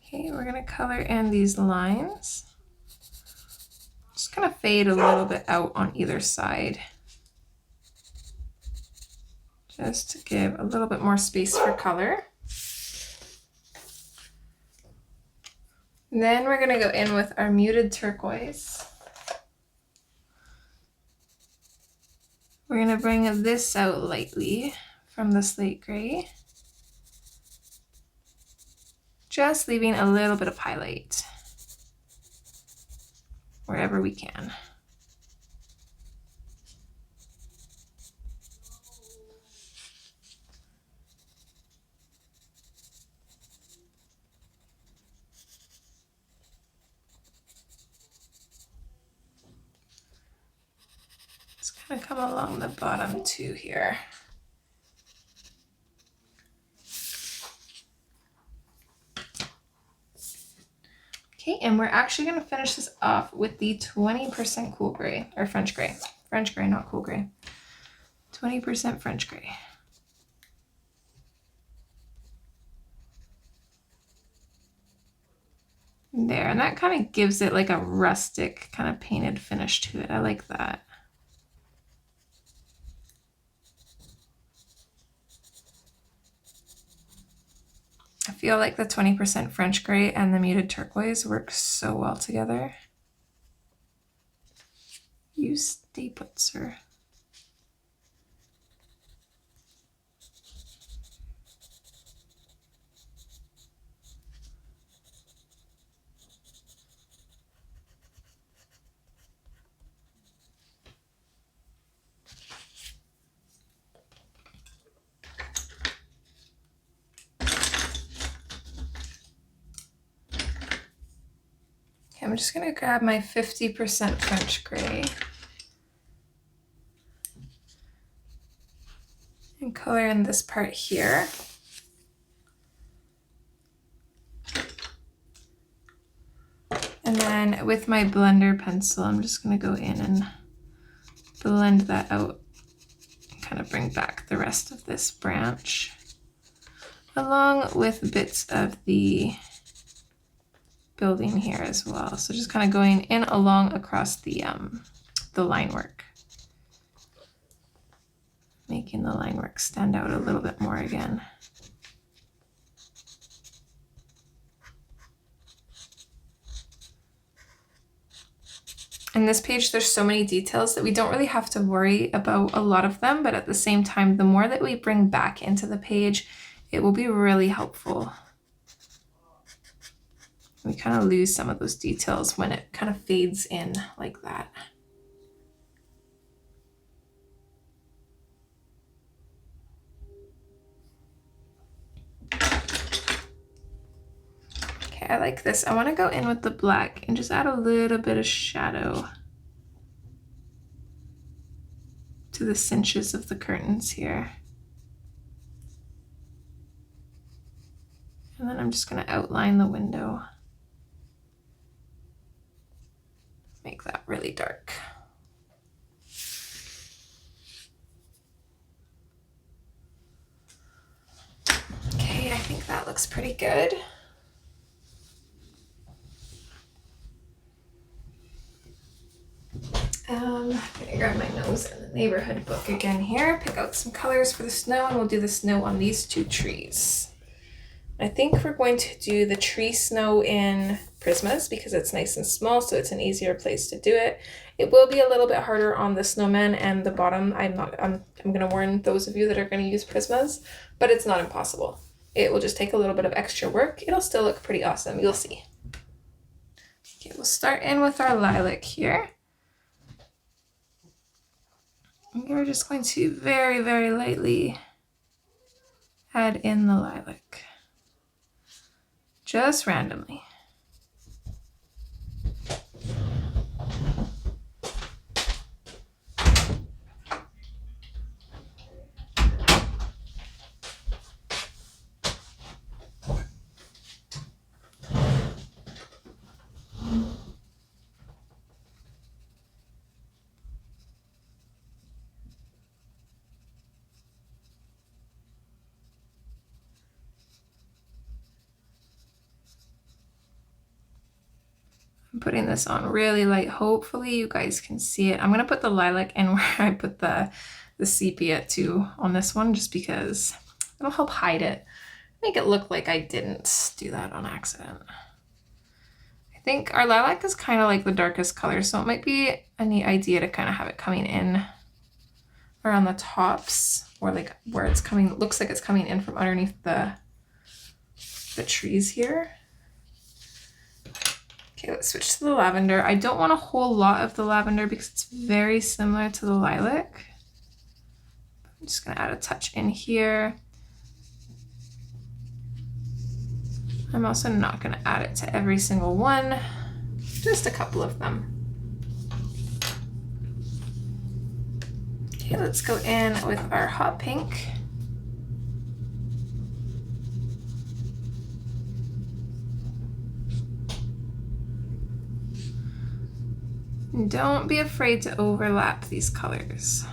Okay, we're going to color in these lines. Just kind of fade a little bit out on either side, just to give a little bit more space for color. And then we're going to go in with our muted turquoise. We're going to bring this out lightly from the slate gray, just leaving a little bit of highlight wherever we can. Just kind of come along the bottom too here. Okay, and we're actually going to finish this off with the 20% cool gray, or French gray. French gray, not cool gray. 20% French gray. There, and that kind of gives it like a rustic kind of painted finish to it. I like that. I feel like the 20% French gray and the muted turquoise work so well together. You stay put, sir. I'm just going to grab my 50% French gray and color in this part here. And then with my blender pencil, I'm just going to go in and blend that out and kind of bring back the rest of this branch, along with bits of the building here as well. So just kind of going in along across the line work, making the line work stand out a little bit more again. In this page, there's so many details that we don't really have to worry about a lot of them, but at the same time, the more that we bring back into the page, it will be really helpful. We kind of lose some of those details when it kind of fades in like that. Okay, I like this. I want to go in with the black and just add a little bit of shadow to the cinches of the curtains here. And then I'm just going to outline the window. Make that really dark. Okay, I think that looks pretty good. I'm gonna grab my nose and the neighborhood book again here, pick out some colors for the snow, and we'll do the snow on these two trees. I think we're going to do the tree snow in Prismas because it's nice and small, so it's an easier place to do it. It will be a little bit harder on the snowman and the bottom. I'm gonna warn those of you that are gonna use Prismas, but it's not impossible. It will just take a little bit of extra work. It'll still look pretty awesome, you'll see. Okay, we'll start in with our lilac here. And we're just going to very, very lightly add in the lilac. just randomly. I'm putting this on really light. Hopefully you guys can see it. I'm gonna put the lilac in where I put the sepia too on this one, just because it'll help hide it. Make it look like I didn't do that on accident. I think our lilac is kind of like the darkest color, so it might be a neat idea to kind of have it coming in around the tops, or like where it's coming, looks like it's coming in from underneath the trees here. Okay, let's switch to the lavender. I don't want a whole lot of the lavender because it's very similar to the lilac. I'm just gonna add a touch in here. I'm also not gonna add it to every single one, just a couple of them. Okay, let's go in with our hot pink. Don't be afraid to overlap these colors.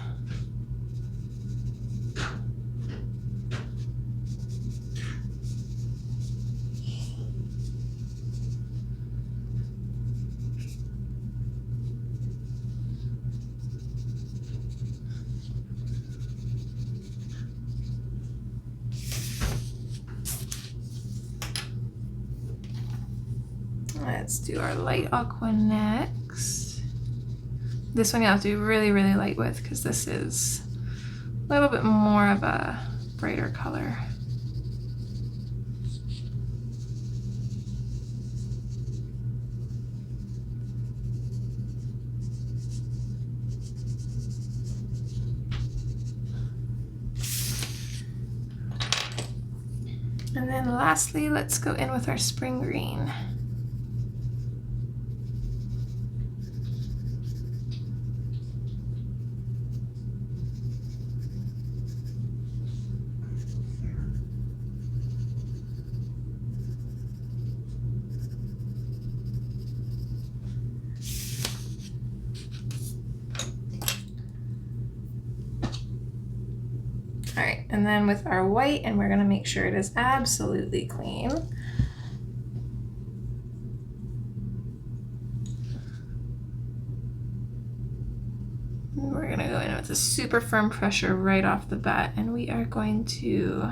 Let's do our light aqua next. This one you have to be really, really light with because this is a little bit more of a brighter color. And then lastly, let's go in with our spring green. All right, and then with our white, and we're gonna make sure it is absolutely clean. We're gonna go in with a super firm pressure right off the bat, and we are going to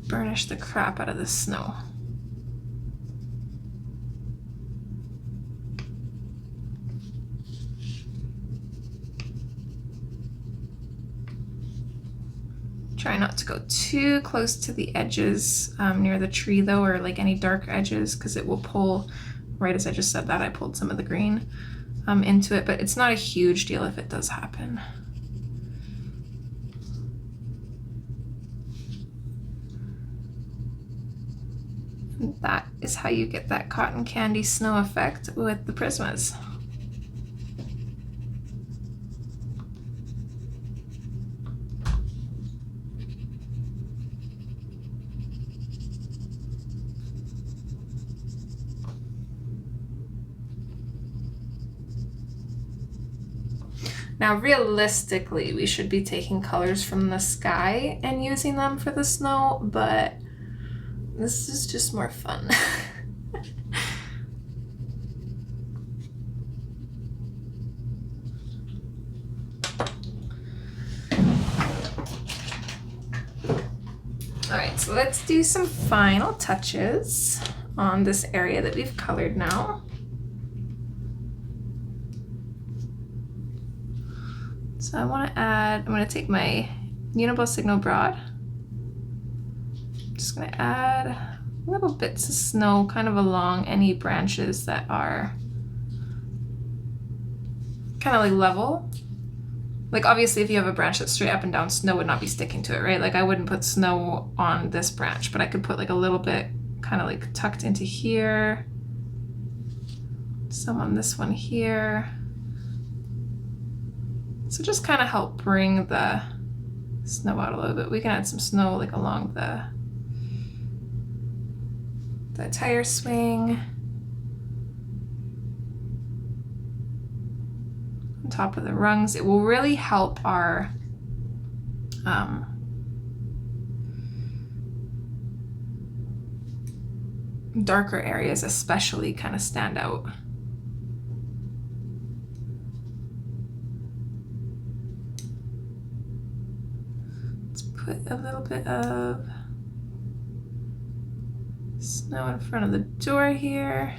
burnish the crap out of the snow. Try not to go too close to the edges near the tree though, or like any dark edges, because it will pull, right as I just said that, I pulled some of the green into it, but it's not a huge deal if it does happen. And that is how you get that cotton candy snow effect with the Prismas. Now, realistically, we should be taking colors from the sky and using them for the snow, but this is just more fun. All right, so let's do some final touches on this area that we've colored now. So I want to add, I'm going to take my Uniball Signal Broad. I'm just going to add little bits of snow kind of along any branches that are kind of like level. Like obviously if you have a branch that's straight up and down, snow would not be sticking to it, right? Like I wouldn't put snow on this branch, but I could put like a little bit kind of like tucked into here. Some on this one here. So just kind of help bring the snow out a little bit. We can add some snow like along the tire swing. On top of the rungs. It will really help our darker areas especially kind of stand out. Let's put a little bit of snow in front of the door here.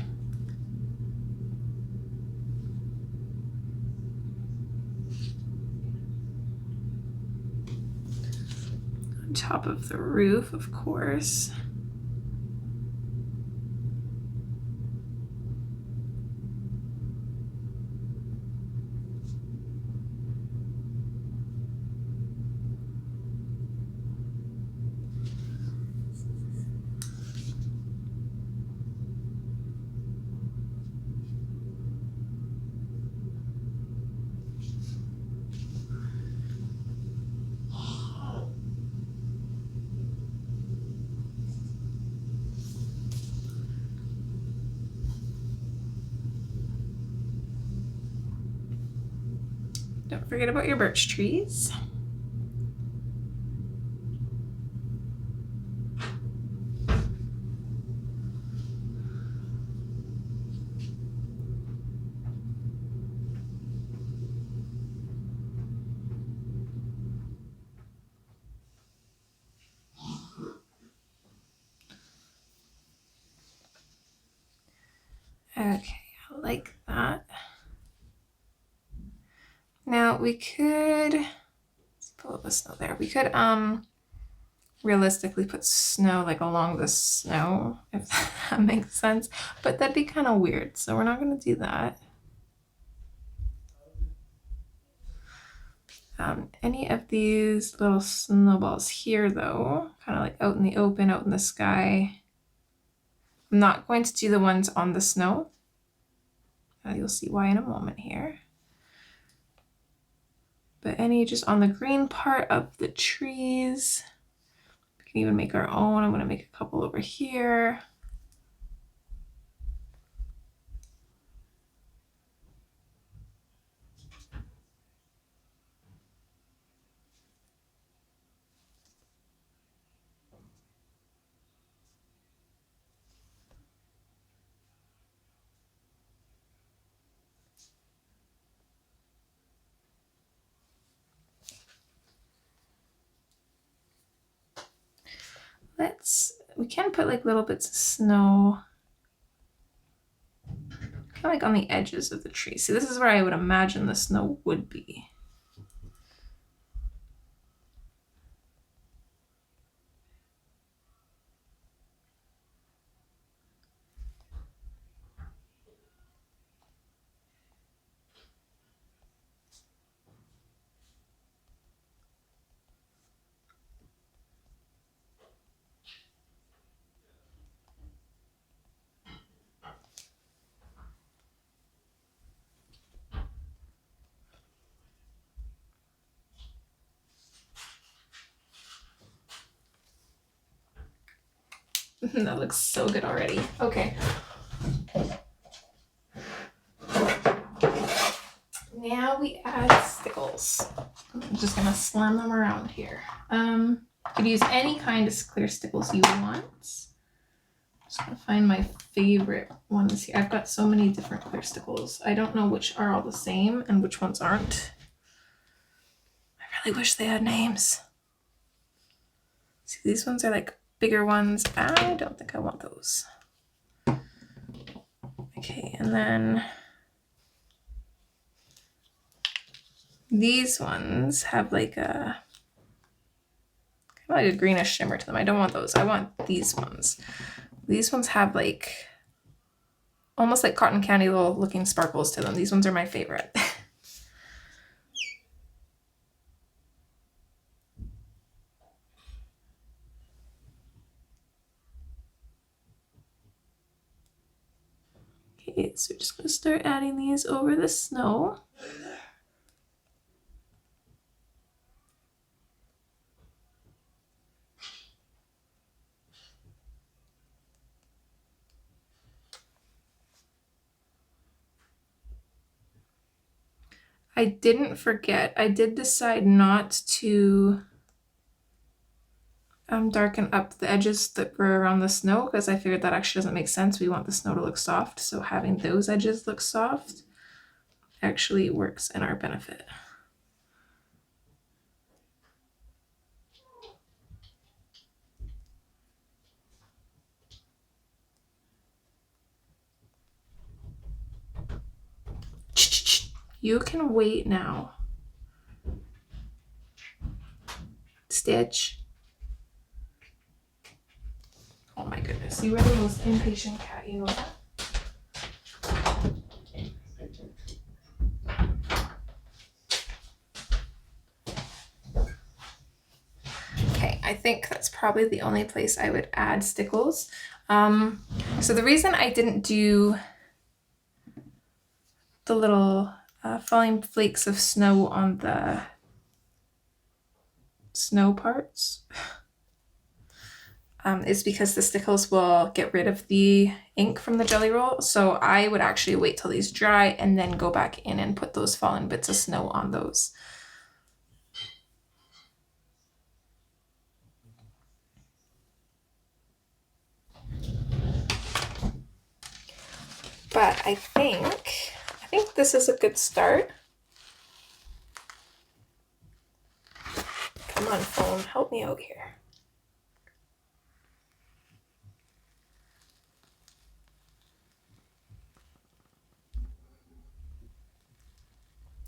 On top of the roof, of course. Don't forget about your birch trees. Okay, I like that. Now we could, let's pull up the snow there. We could realistically put snow like along the snow, if that makes sense, but that'd be kind of weird, so we're not going to do that. Any of these little snowballs here though, kind of like out in the open, out in the sky. I'm not going to do the ones on the snow. You'll see why in a moment here. But any just on the green part of the trees. We can even make our own. I'm going to make a couple over here. We can put like little bits of snow kind of like on the edges of the tree. See, this is where I would imagine the snow would be. That looks so good already. Okay. Now we add stickles. I'm just gonna slam them around here. You could use any kind of clear stickles you want. Just gonna find my favorite ones here. I've got so many different clear stickles. I don't know which are all the same and which ones aren't. I really wish they had names. See, these ones are like bigger ones. I don't think I want those. Okay, and then these ones have like a kind of like a greenish shimmer to them. I don't want those. I want these ones. These ones have like almost like cotton candy little looking sparkles to them. These ones are my favorite. Okay, so we're just gonna start adding these over the snow. I didn't forget, I did decide not to darken up the edges that were around the snow because I figured that actually doesn't make sense. We want the snow to look soft, so having those edges look soft actually works in our benefit. You can wait now. Stitch. Oh my goodness, you are the most impatient cat, you know that? Okay, I think that's probably the only place I would add stickles. So the reason I didn't do the little falling flakes of snow on the snow parts is because the stickles will get rid of the ink from the jelly roll. So I would actually wait till these dry and then go back in and put those fallen bits of snow on those. But I think this is a good start. Come on, phone, help me out here.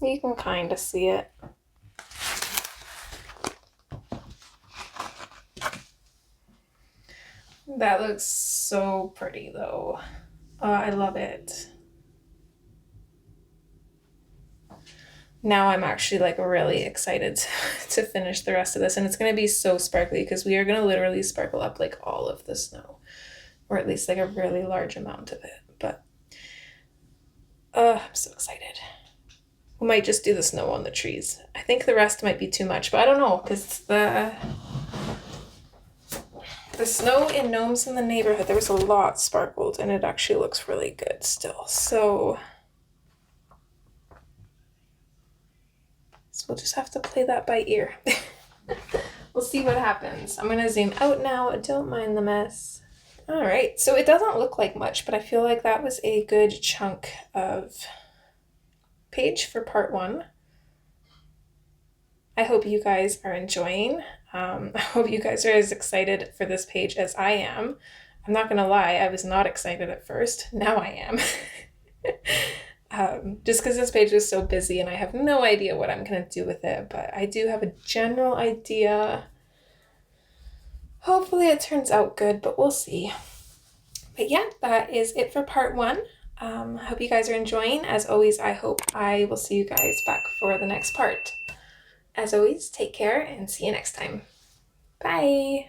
You can kind of see it. That looks so pretty though. I love it. Now I'm actually like really excited to finish the rest of this, and it's going to be so sparkly because we are going to literally sparkle up like all of the snow, or at least like a really large amount of it. But I'm so excited. We might just do the snow on the trees. I think the rest might be too much, but I don't know because the snow in gnomes in the neighborhood, there was a lot sparkled and it actually looks really good still. So we'll just have to play that by ear. We'll see what happens. I'm gonna zoom out now. Don't mind the mess. All right, so it doesn't look like much, but I feel like that was a good chunk of page for part 1. I hope you guys are enjoying. I hope you guys are as excited for this page as I am. I'm not gonna lie, I was not excited at first. Now I am. Just because this page is so busy and I have no idea what I'm gonna do with it, but I do have a general idea. Hopefully it turns out good, but we'll see. But yeah, that is it for part 1. I hope you guys are enjoying. As always, I hope I will see you guys back for the next part. As always, take care and see you next time. Bye!